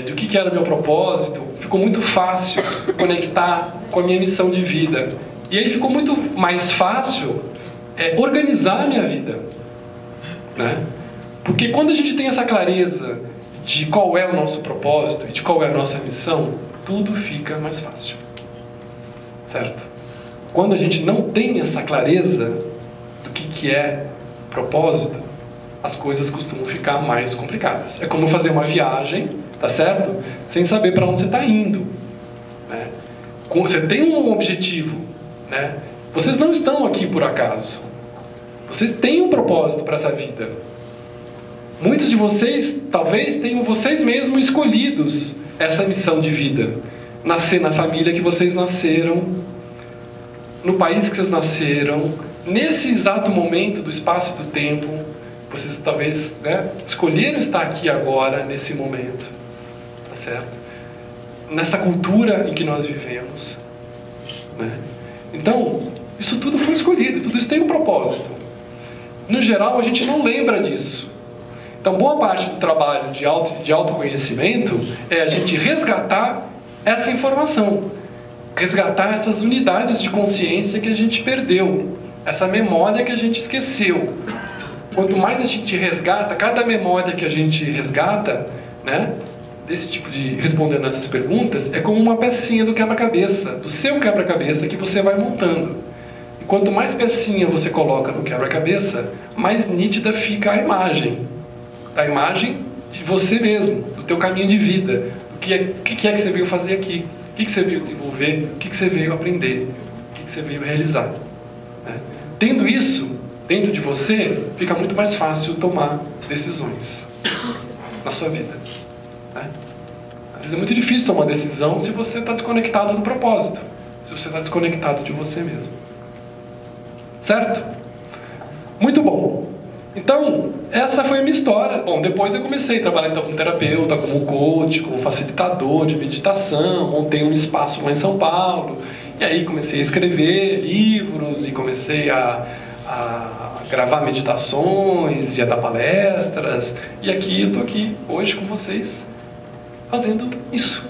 do que era o meu propósito, ficou muito fácil conectar com a minha missão de vida. E aí ficou muito mais fácil organizar a minha vida, né? Porque quando a gente tem essa clareza de qual é o nosso propósito e de qual é a nossa missão, tudo fica mais fácil. Certo? Quando a gente não tem essa clareza do que é propósito, as coisas costumam ficar mais complicadas. É como fazer uma viagem, tá certo? Sem saber para onde você está indo, né? Você tem um objetivo, né? Vocês não estão aqui por acaso. Vocês têm um propósito para essa vida. Muitos de vocês, talvez, tenham vocês mesmos escolhidos essa missão de vida. Nascer na família que vocês nasceram, no país que vocês nasceram, nesse exato momento do espaço e do tempo, vocês talvez, né, escolheram estar aqui agora, nesse momento, tá certo? Nessa cultura em que nós vivemos, né? Então, isso tudo foi escolhido, tudo isso tem um propósito. No geral, a gente não lembra disso. Então, boa parte do trabalho de autoconhecimento é a gente resgatar essa informação, resgatar essas unidades de consciência que a gente perdeu, essa memória que a gente esqueceu. Quanto mais a gente resgata, cada memória que a gente resgata, né, desse tipo de respondendo essas perguntas, é como uma pecinha do quebra-cabeça, do seu quebra-cabeça que você vai montando. E quanto mais pecinha você coloca no quebra-cabeça, mais nítida fica a imagem. A imagem de você mesmo, do teu caminho de vida, do que é que você veio fazer aqui, o que você veio desenvolver, o que você veio aprender, o que você veio realizar, né? Tendo isso dentro de você, fica muito mais fácil tomar decisões na sua vida, né? Às vezes é muito difícil tomar decisão se você está desconectado do propósito, se você está desconectado de você mesmo. Certo? Muito bom. Então, essa foi a minha história. Bom, depois eu comecei a trabalhar então como terapeuta, como coach, como facilitador de meditação, montei um espaço lá em São Paulo, e aí comecei a escrever livros e comecei a gravar meditações e a dar palestras, e aqui eu estou aqui hoje com vocês fazendo isso,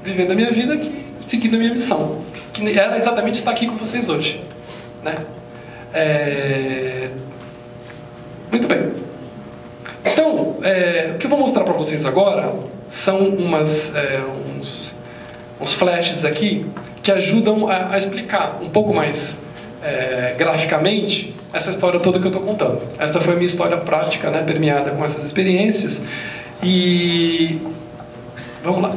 vivendo a minha vida aqui, seguindo a minha missão, que era exatamente estar aqui com vocês hoje, né? Muito bem. Então, o que eu vou mostrar para vocês agora são uns flashes aqui que ajudam a explicar um pouco mais graficamente essa história toda que eu estou contando. Essa foi a minha história prática, né, permeada com essas experiências. E vamos lá.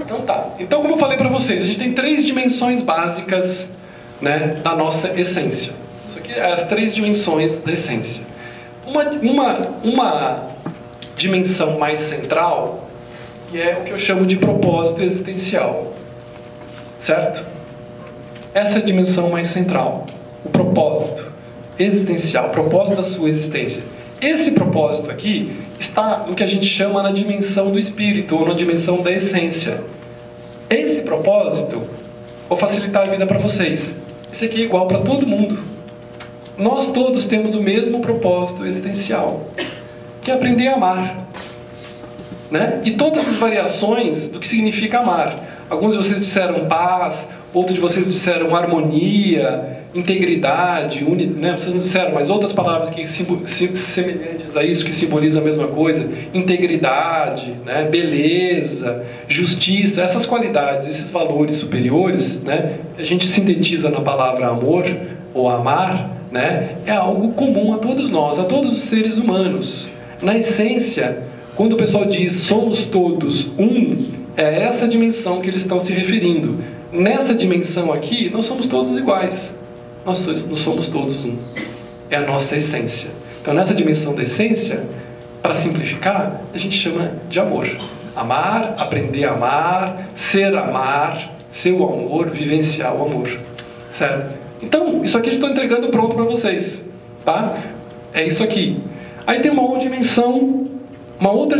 Então tá. Então, como eu falei para vocês, a gente tem 3 dimensões básicas, né, da nossa essência. Isso aqui é as 3 dimensões da essência. Uma dimensão mais central, que é o que eu chamo de propósito existencial. Certo? Essa é a dimensão mais central. O propósito existencial, o propósito da sua existência. Esse propósito aqui está no que a gente chama na dimensão do espírito, ou na dimensão da essência. Esse propósito, vou facilitar a vida para vocês. Esse aqui é igual para todo mundo. Nós todos temos o mesmo propósito existencial, que é aprender a amar, né? E todas as variações do que significa amar. Alguns de vocês disseram paz, outros de vocês disseram harmonia, integridade, né? Vocês não disseram, mas outras palavras que semelhantes a isso, que simbolizam a mesma coisa. Integridade, né? Beleza, justiça, essas qualidades, esses valores superiores, né? A gente sintetiza na palavra amor ou amar, né, é algo comum a todos nós, a todos os seres humanos. Na essência, quando o pessoal diz somos todos um, é essa dimensão que eles estão se referindo. Nessa dimensão aqui, nós somos todos iguais. Nós não somos todos um. É a nossa essência. Então, nessa dimensão da essência, para simplificar, a gente chama de amor. Amar, aprender a amar, ser o amor, vivenciar o amor. Certo? Então, isso aqui eu estou entregando pronto para vocês. Tá? É isso aqui. Aí tem uma outra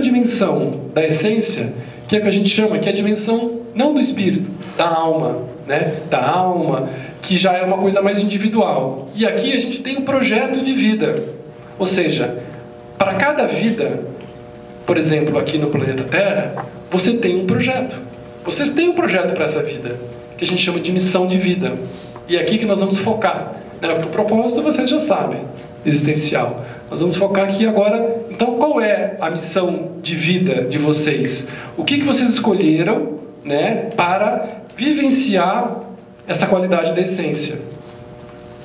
dimensão da essência, que é o que a gente chama, que é a dimensão não do espírito, da alma, né? Da alma, que já é uma coisa mais individual. E aqui a gente tem um projeto de vida. Ou seja, para cada vida, por exemplo, aqui no planeta Terra, você tem um projeto. Vocês têm um projeto para essa vida, que a gente chama de missão de vida. E é aqui que nós vamos focar. Né? O propósito vocês já sabem, existencial. Nós vamos focar aqui agora. Então, qual é a missão de vida de vocês? O que vocês escolheram, né, para vivenciar essa qualidade da essência?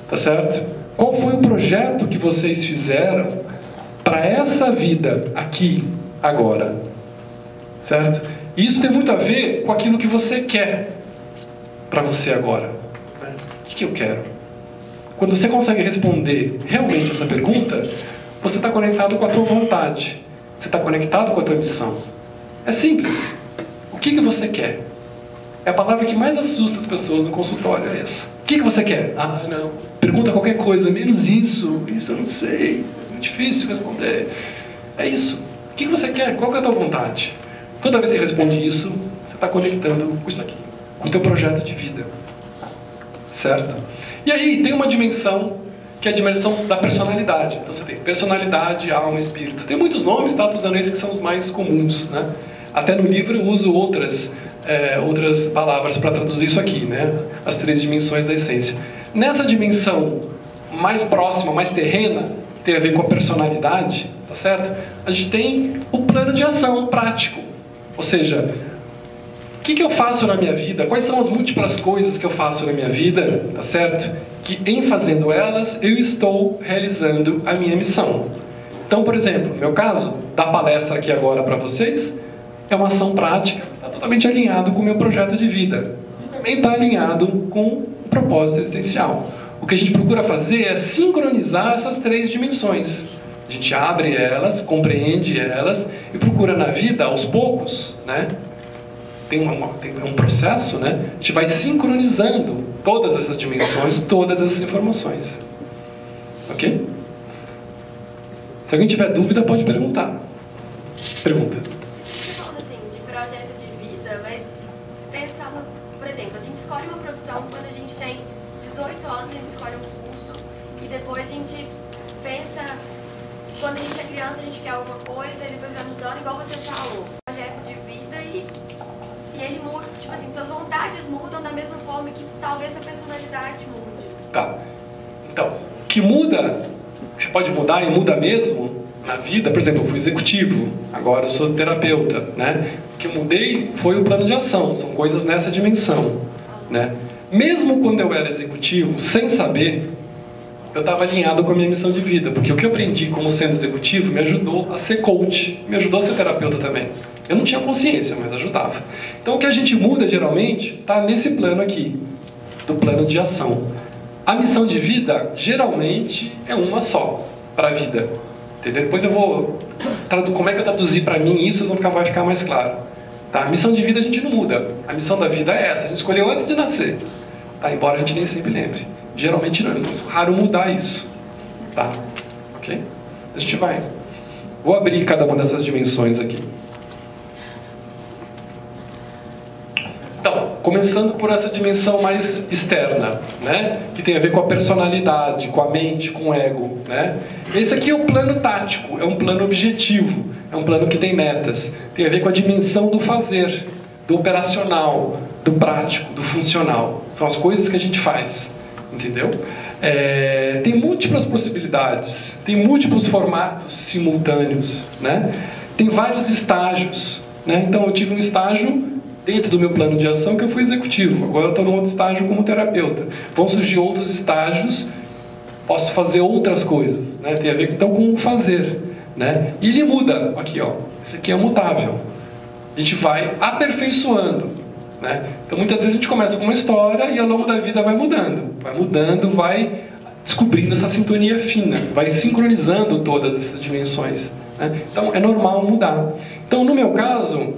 Tá certo? Qual foi o projeto que vocês fizeram para essa vida aqui, agora? Certo? E isso tem muito a ver com aquilo que você quer para você agora. Né? O que eu quero? Quando você consegue responder realmente essa pergunta, você está conectado com a tua vontade. Você está conectado com a tua missão. É simples. O que você quer? É a palavra que mais assusta as pessoas no consultório, é essa. O que você quer? Ah, não. Pergunta qualquer coisa, menos isso. Isso eu não sei. É difícil responder. É isso. O que você quer? Qual que é a tua vontade? Toda vez que você responde isso, você está conectando com isso aqui. Com o teu projeto de vida. Certo? E aí tem uma dimensão que é a dimensão da personalidade. Então você tem personalidade, alma, espírito. Tem muitos nomes, tá? Estou usando esses que são os mais comuns, né? Até no livro eu uso outras palavras para traduzir isso aqui, né? As 3 dimensões da essência. Nessa dimensão mais próxima, mais terrena, que tem a ver com a personalidade, tá certo? A gente tem o plano de ação prático. Ou seja, o que eu faço na minha vida? Quais são as múltiplas coisas que eu faço na minha vida, tá certo? Que em fazendo elas, eu estou realizando a minha missão. Então, por exemplo, no meu caso, dar palestra aqui agora para vocês, é uma ação prática, está totalmente alinhado com o meu projeto de vida. Também está alinhado com o propósito existencial. O que a gente procura fazer é sincronizar essas 3 dimensões. A gente abre elas, compreende elas e procura na vida, aos poucos, né? Tem um processo, né? A gente vai sincronizando todas essas dimensões, todas essas informações. Ok? Se alguém tiver dúvida, pode perguntar. Pergunta. Você falando assim, de projeto de vida, mas pensando, por exemplo, a gente escolhe uma profissão quando a gente tem 18 anos, a gente escolhe um curso e depois a gente pensa, quando a gente é criança, a gente quer alguma coisa e depois vai mudando, igual você falou. Projeto de vida e ele muda, tipo assim, suas vontades mudam da mesma forma que talvez sua personalidade mude. Tá. Então, o que muda, que pode mudar e muda mesmo na vida, por exemplo, eu fui executivo, agora eu sou terapeuta, né? O que eu mudei foi o plano de ação, são coisas nessa dimensão, né? Mesmo quando eu era executivo, sem saber, eu estava alinhado com a minha missão de vida, porque o que eu aprendi como sendo executivo me ajudou a ser coach, me ajudou a ser terapeuta também. Eu não tinha consciência, mas ajudava. Então o que a gente muda geralmente está nesse plano aqui, do plano de ação. A missão de vida geralmente é uma só para a vida. Entendeu? Depois eu vou como é que eu traduzi para mim isso, vai ficar mais claro. Tá? A missão de vida a gente não muda. A missão da vida é essa, a gente escolheu antes de nascer. Tá? Embora a gente nem sempre lembre. Geralmente não, é muito raro mudar isso. Tá? Ok? A gente vai. Vou abrir cada uma dessas dimensões aqui. Então, começando por essa dimensão mais externa, né? Que tem a ver com a personalidade, com a mente, com o ego, né? Esse aqui é o plano tático, é um plano objetivo, é um plano que tem metas. Tem a ver com a dimensão do fazer, do operacional, do prático, do funcional. São as coisas que a gente faz, entendeu? Tem múltiplas possibilidades, tem múltiplos formatos simultâneos, né? Tem vários estágios, né? Então eu tive um estágio dentro do meu plano de ação que eu fui executivo. Agora eu estou num outro estágio como terapeuta. Vão surgir outros estágios Posso fazer outras coisas, né? Tem a ver então com o fazer, né? E ele muda, aqui ó, esse aqui é mutável. A gente vai aperfeiçoando, né? Então muitas vezes a gente começa com uma história e ao longo da vida vai mudando, vai descobrindo essa sintonia fina, vai sincronizando todas essas dimensões, né? Então é normal mudar. Então no meu caso,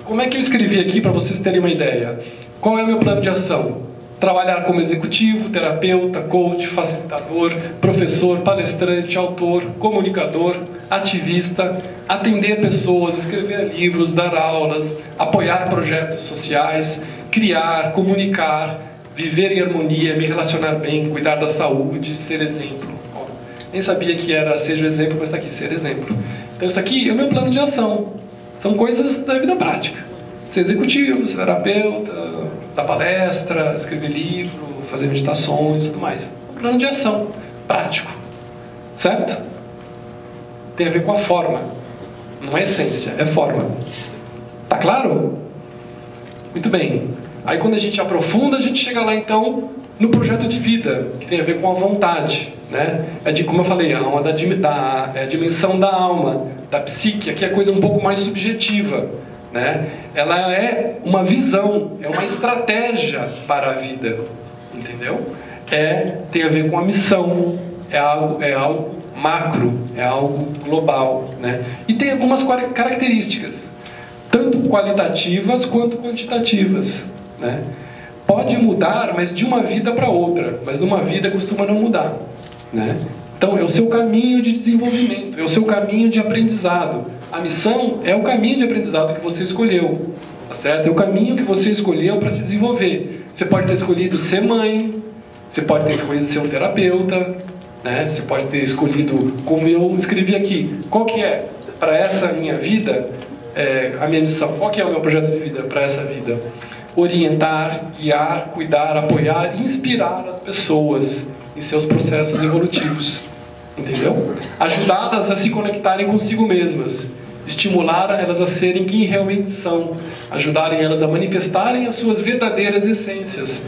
como é que eu escrevi aqui para vocês terem uma ideia? Qual é o meu plano de ação? Trabalhar como executivo, terapeuta, coach, facilitador, professor, palestrante, autor, comunicador, ativista, atender pessoas, escrever livros, dar aulas, apoiar projetos sociais, criar, comunicar, viver em harmonia, me relacionar bem, cuidar da saúde, ser exemplo. Ó, nem sabia que era seja exemplo, mas está aqui, ser exemplo. Então isso aqui é o meu plano de ação. São coisas da vida prática. Ser executivo, ser terapeuta, dar palestra, escrever livro, fazer meditações e tudo mais. Um plano de ação prático. Certo? Tem a ver com a forma. Não é essência, é forma. Tá claro? Muito bem. Aí quando a gente aprofunda, a gente chega lá então no projeto de vida, que tem a ver com a vontade, né? É de, como eu falei, a alma é a dimensão da alma, da psique. Aqui é coisa um pouco mais subjetiva, né? Ela é uma visão, é uma estratégia para a vida, entendeu? Tem a ver com a missão, é algo macro, é algo global, né? E tem algumas características, tanto qualitativas quanto quantitativas, né? Pode mudar, mas de uma vida para outra, mas numa vida costuma não mudar, né? Então é o seu caminho de desenvolvimento, é o seu caminho de aprendizado. A missão é o caminho de aprendizado que você escolheu, tá certo? É o caminho que você escolheu para se desenvolver. Você pode ter escolhido ser mãe, você pode ter escolhido ser um terapeuta, né? Você pode ter escolhido, como eu escrevi aqui, qual que é para essa minha vida, a minha missão, qual que é o meu projeto de vida para essa vida? Orientar, guiar, cuidar, apoiar, inspirar as pessoas em seus processos evolutivos, entendeu? Ajudá-las a se conectarem consigo mesmas, estimular elas a serem quem realmente são, ajudarem elas a manifestarem as suas verdadeiras essências,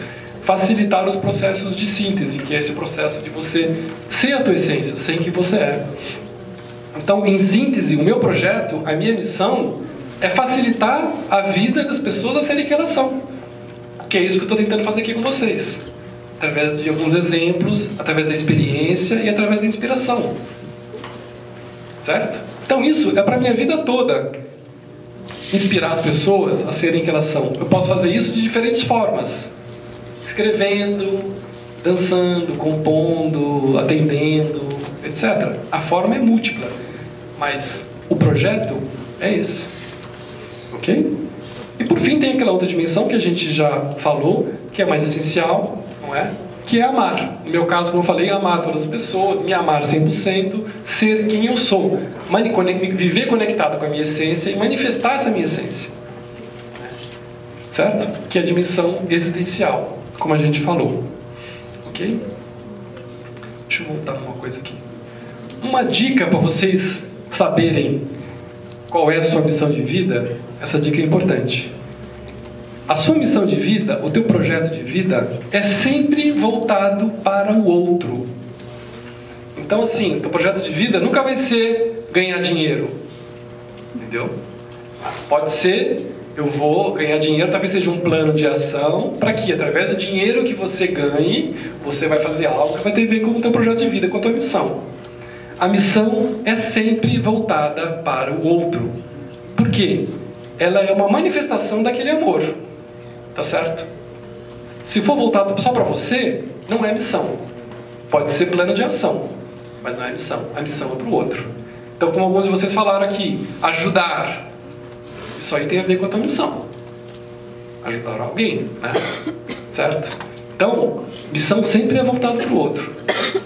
facilitar os processos de síntese, que é esse processo de você ser a tua essência, sem que você é. Então, em síntese, o meu projeto, a minha missão é facilitar a vida das pessoas a serem quem elas são, que é isso que eu estou tentando fazer aqui com vocês, através de alguns exemplos, através da experiência e através da inspiração, certo? Então isso é para a minha vida toda, inspirar as pessoas a serem quem elas são. Eu posso fazer isso de diferentes formas, escrevendo, dançando, compondo, atendendo, etc. A forma é múltipla, mas o projeto é esse, ok? E por fim tem aquela outra dimensão que a gente já falou, que é mais essencial, não é? Que é amar. No meu caso, como eu falei, amar todas as pessoas, me amar 100%, ser quem eu sou, viver conectado com a minha essência e manifestar essa minha essência, certo? Que é a dimensão existencial, como a gente falou, ok? Deixa eu voltar uma coisa aqui. Uma dica para vocês saberem qual é a sua missão de vida, essa dica é importante. A sua missão de vida, o teu projeto de vida, é sempre voltado para o outro. Então, assim, o teu projeto de vida nunca vai ser ganhar dinheiro. Entendeu? Pode ser, eu vou ganhar dinheiro, talvez seja um plano de ação, para que, através do dinheiro que você ganhe, você vai fazer algo que vai ter a ver com o teu projeto de vida, com a tua missão. A missão é sempre voltada para o outro. Por quê? Ela é uma manifestação daquele amor. Tá certo? Se for voltado só para você, não é missão. Pode ser plano de ação, mas não é missão. A missão é para o outro. Então, como alguns de vocês falaram aqui, ajudar. Isso aí tem a ver com a tua missão. Ajudar alguém, né? Certo? Então, missão sempre é voltada para o outro.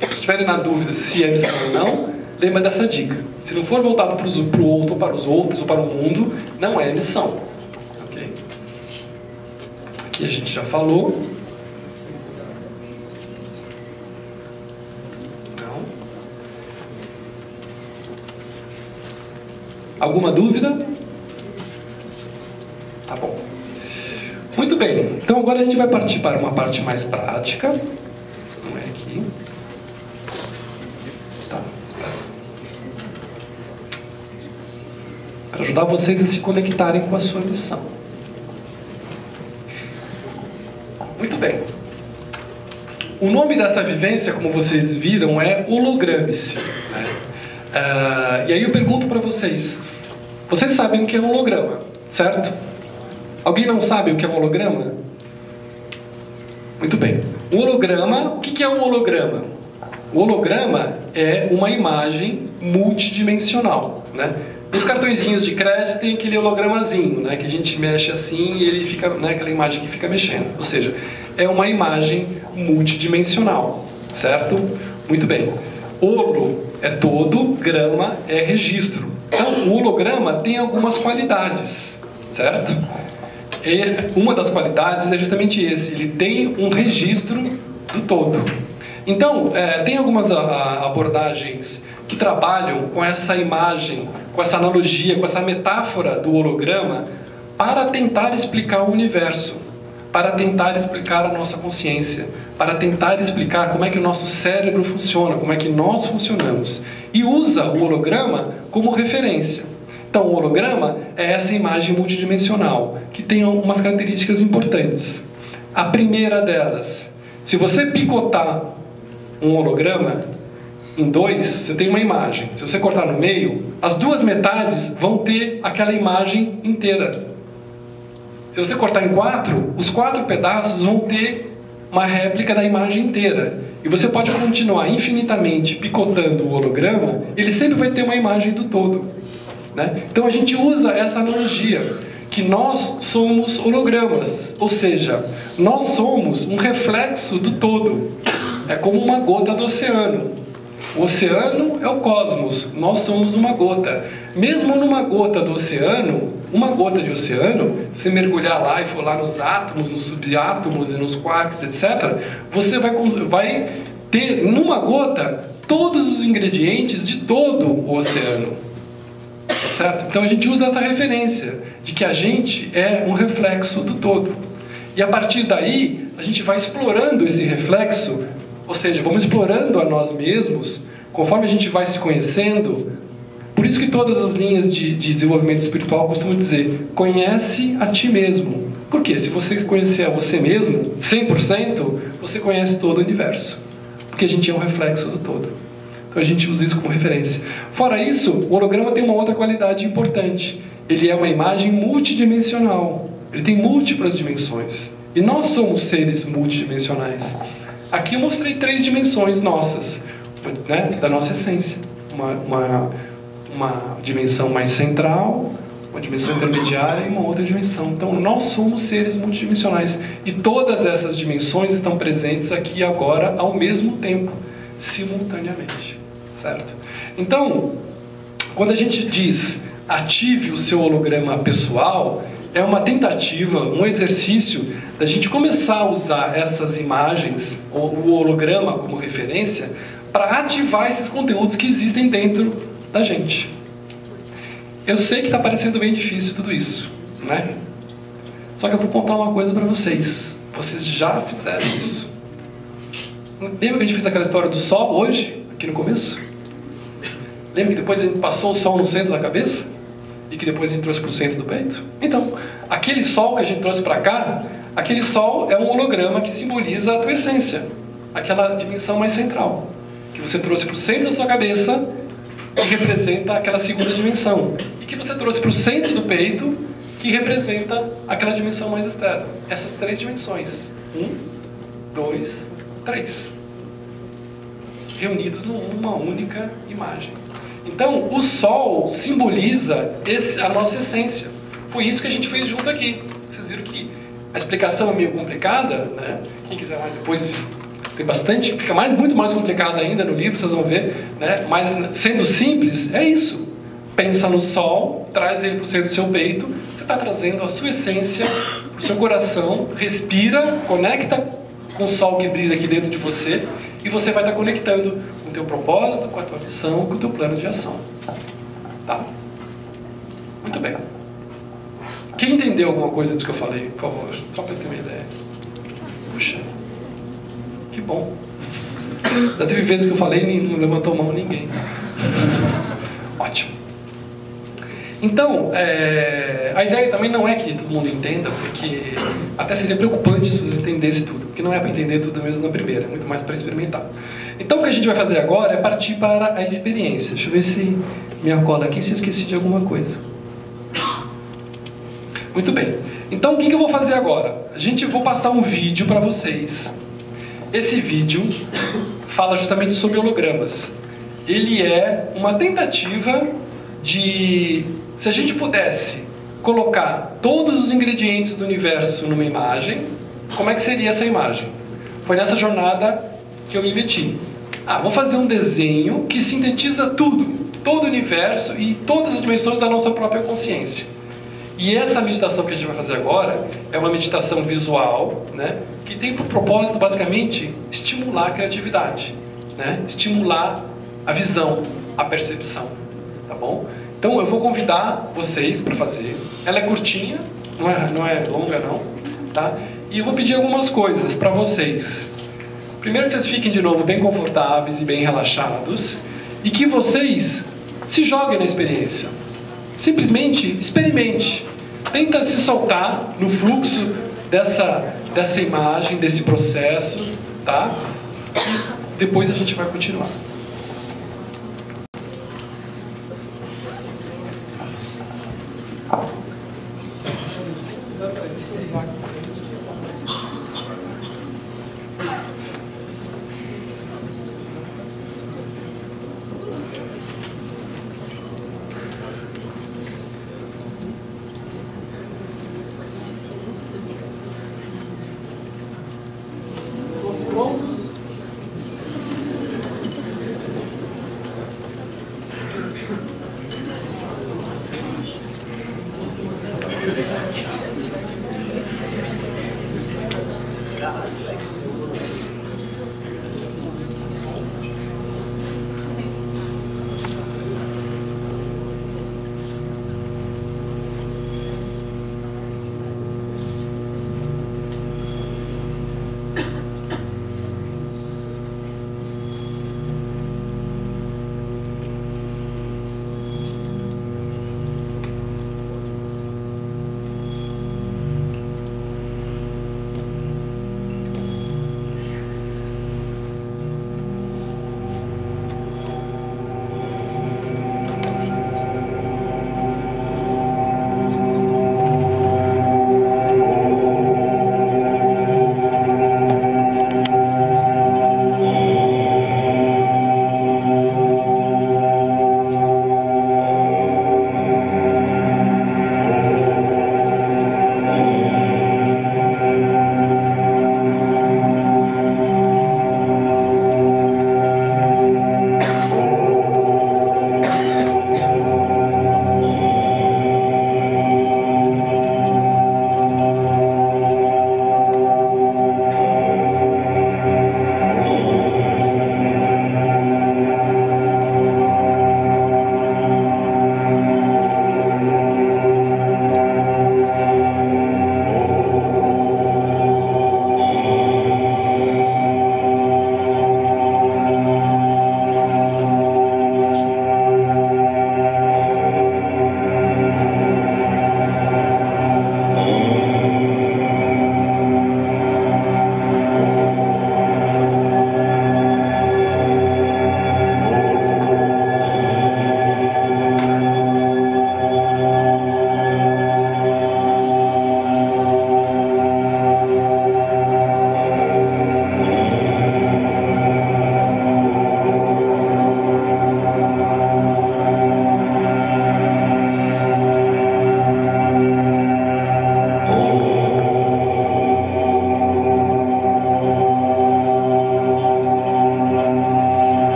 Se estiverem na dúvida se é missão ou não, lembra dessa dica. Se não for voltado para o outro, ou para os outros, ou para o mundo, não é missão. Que a gente já falou. Não. Alguma dúvida? Tá bom. Muito bem. Então agora a gente vai partir para uma parte mais prática. Não é aqui. Tá. Para ajudar vocês a se conectarem com a sua missão. Muito bem. O nome dessa vivência, como vocês viram, é holograme-se. Né? E aí eu pergunto para vocês. Vocês sabem o que é um holograma, certo? Alguém não sabe o que é um holograma? Muito bem. Um holograma, o que é um holograma? O holograma é uma imagem multidimensional, né? Nos cartõezinhos de crédito tem aquele hologramazinho, né? Que a gente mexe assim e ele fica, né? Aquela imagem que fica mexendo. Ou seja, é uma imagem multidimensional, certo? Muito bem. Holo é todo, grama é registro. Então, o holograma tem algumas qualidades, certo? E uma das qualidades é justamente esse, ele tem um registro do todo. Então, tem algumas abordagens que trabalham com essa imagem, com essa analogia, com essa metáfora do holograma para tentar explicar o universo, para tentar explicar a nossa consciência, para tentar explicar como é que o nosso cérebro funciona, como é que nós funcionamos. E usa o holograma como referência. Então, o holograma é essa imagem multidimensional, que tem algumas características importantes. A primeira delas, se você picotar um holograma em dois, você tem uma imagem. Se você cortar no meio, as duas metades vão ter aquela imagem inteira. Se você cortar em quatro, os quatro pedaços vão ter uma réplica da imagem inteira. E você pode continuar infinitamente picotando o holograma, ele sempre vai ter uma imagem do todo. Né? Então a gente usa essa analogia, que nós somos hologramas, ou seja, nós somos um reflexo do todo. É como uma gota do oceano. O oceano é o cosmos, nós somos uma gota. Mesmo numa gota do oceano, uma gota de oceano, se mergulhar lá e for lá nos átomos, nos subatómos e nos quarks, etc., você vai ter numa gota todos os ingredientes de todo o oceano. Tá certo? Então a gente usa essa referência de que a gente é um reflexo do todo. E a partir daí, a gente vai explorando esse reflexo, ou seja, vamos explorando a nós mesmos, conforme a gente vai se conhecendo. Por isso que todas as linhas de desenvolvimento espiritual costumam dizer, conhece a ti mesmo. Por quê? Se você conhecer a você mesmo, 100%, você conhece todo o universo. Porque a gente é um reflexo do todo. Então a gente usa isso como referência. Fora isso, o holograma tem uma outra qualidade importante. Ele é uma imagem multidimensional. Ele tem múltiplas dimensões. E nós somos seres multidimensionais. Aqui eu mostrei 3 dimensões nossas, né, da nossa essência. Uma dimensão mais central, uma dimensão intermediária e uma outra dimensão. Então nós somos seres multidimensionais. E todas essas dimensões estão presentes aqui agora ao mesmo tempo, simultaneamente. Certo? Então, quando a gente diz ative o seu holograma pessoal, é uma tentativa, um exercício da gente começar a usar essas imagens, ou o holograma como referência, para ativar esses conteúdos que existem dentro da gente. Eu sei que está parecendo bem difícil tudo isso, né? Só que eu vou contar uma coisa para vocês. Vocês já fizeram isso. Lembra que a gente fez aquela história do sol hoje, aqui no começo? Lembra que depois a gente passou o sol no centro da cabeça? E que depois a gente trouxe para o centro do peito? Então, aquele sol que a gente trouxe para cá, aquele sol é um holograma que simboliza a tua essência. Aquela dimensão mais central. Que você trouxe para o centro da sua cabeça, que representa aquela segunda dimensão. E que você trouxe para o centro do peito, que representa aquela dimensão mais externa. Essas 3 dimensões. 1, 2, 3. Reunidos numa única imagem. Então, o Sol simboliza a nossa essência. Foi isso que a gente fez junto aqui. Vocês viram que a explicação é meio complicada, né? Quem quiser mais depois, tem bastante, fica muito mais complicado ainda no livro, vocês vão ver, né? Mas sendo simples, é isso. Pensa no Sol, traz ele para o centro do seu peito, você está trazendo a sua essência para o seu coração, respira, conecta com o Sol que brilha aqui dentro de você, e você vai estar conectando com o teu propósito, com a tua missão, com o teu plano de ação. Tá? Muito bem. Quem entendeu alguma coisa disso que eu falei, por favor, só para ter uma ideia. Puxa, que bom. Já teve vezes que eu falei e não levantou a mão ninguém. Ótimo. Então, a ideia também não é que todo mundo entenda, porque até seria preocupante se você entendesse tudo, porque não é para entender tudo mesmo na primeira, é muito mais para experimentar. Então, o que a gente vai fazer agora é partir para a experiência. Deixa eu ver se minha cola aqui, se eu esqueci de alguma coisa. Muito bem. Então, o que eu vou fazer agora? Vou passar um vídeo para vocês. Esse vídeo fala justamente sobre hologramas. Ele é uma tentativa de... Se a gente pudesse colocar todos os ingredientes do universo numa imagem, como é que seria essa imagem? Foi nessa jornada que eu me meti. Vou fazer um desenho que sintetiza tudo, todo o universo e todas as dimensões da nossa própria consciência. E essa meditação que a gente vai fazer agora é uma meditação visual, né, que tem por propósito, basicamente, estimular a criatividade, né, estimular a visão, a percepção, tá bom? Então eu vou convidar vocês para fazer. Ela é curtinha, não é longa não, tá? E eu vou pedir algumas coisas para vocês. Primeiro que vocês fiquem de novo bem confortáveis e bem relaxados e que vocês se joguem na experiência. Simplesmente experimente. Tenta se soltar no fluxo dessa imagem, desse processo, tá? E depois a gente vai continuar.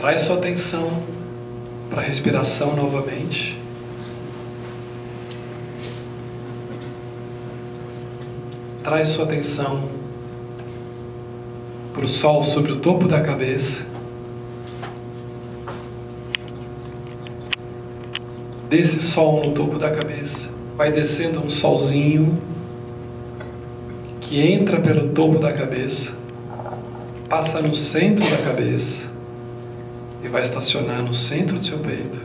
Traz sua atenção para a respiração novamente. Traz sua atenção para o sol sobre o topo da cabeça. Desse sol no topo da cabeça, vai descendo um solzinho que entra pelo topo da cabeça, passa no centro da cabeça e vai estacionar no centro do seu peito.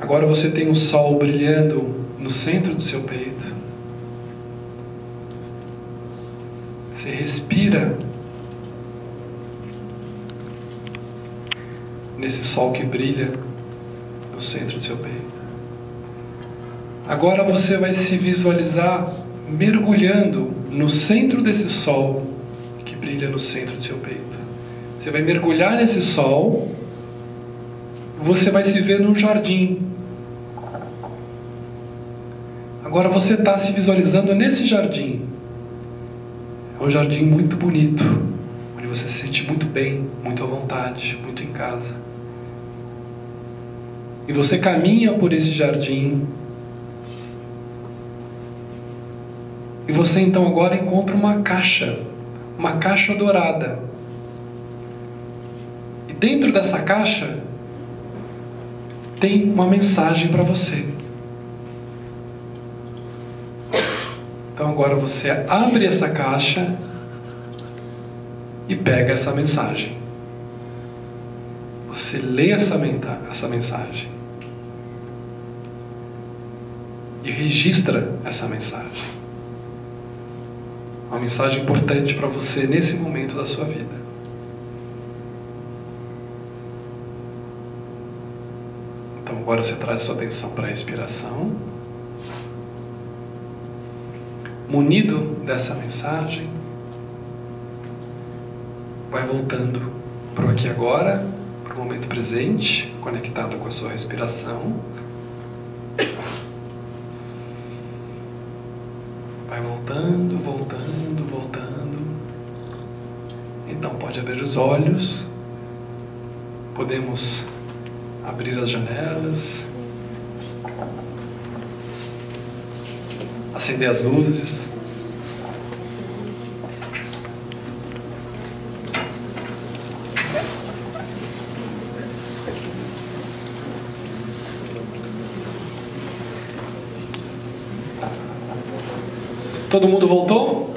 Agora você tem um sol brilhando no centro do seu peito. Você respira nesse sol que brilha no centro do seu peito. Agora você vai se visualizar mergulhando no centro desse sol que brilha no centro do seu peito. Você vai mergulhar nesse sol, você vai se ver num jardim. Agora você está se visualizando nesse jardim. É um jardim muito bonito, onde você se sente muito bem, muito à vontade, muito em casa. E você caminha por esse jardim. E você então agora encontra uma caixa dourada. E dentro dessa caixa tem uma mensagem para você. Então agora você abre essa caixa e pega essa mensagem. Você lê essa mensagem. E registra essa mensagem. Uma mensagem importante para você nesse momento da sua vida. Então agora você traz a sua atenção para a respiração. Munido dessa mensagem, vai voltando para o aqui e agora, para o momento presente, conectado com a sua respiração. Vai voltando. Então pode abrir os olhos. Podemos abrir as janelas. Acender as luzes. Todo mundo voltou?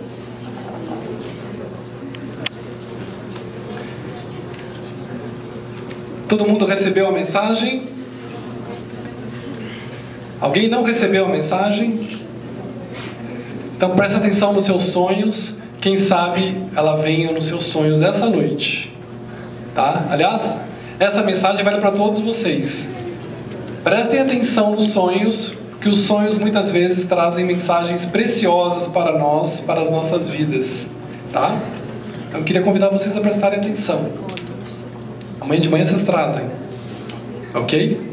Todo mundo recebeu a mensagem? Alguém não recebeu a mensagem? Então presta atenção nos seus sonhos. Quem sabe ela venha nos seus sonhos essa noite. Tá? Aliás, essa mensagem vale para todos vocês. Prestem atenção nos sonhos, que os sonhos muitas vezes trazem mensagens preciosas para nós, para as nossas vidas, tá? Então eu queria convidar vocês a prestarem atenção. Amanhã de manhã vocês trazem, ok?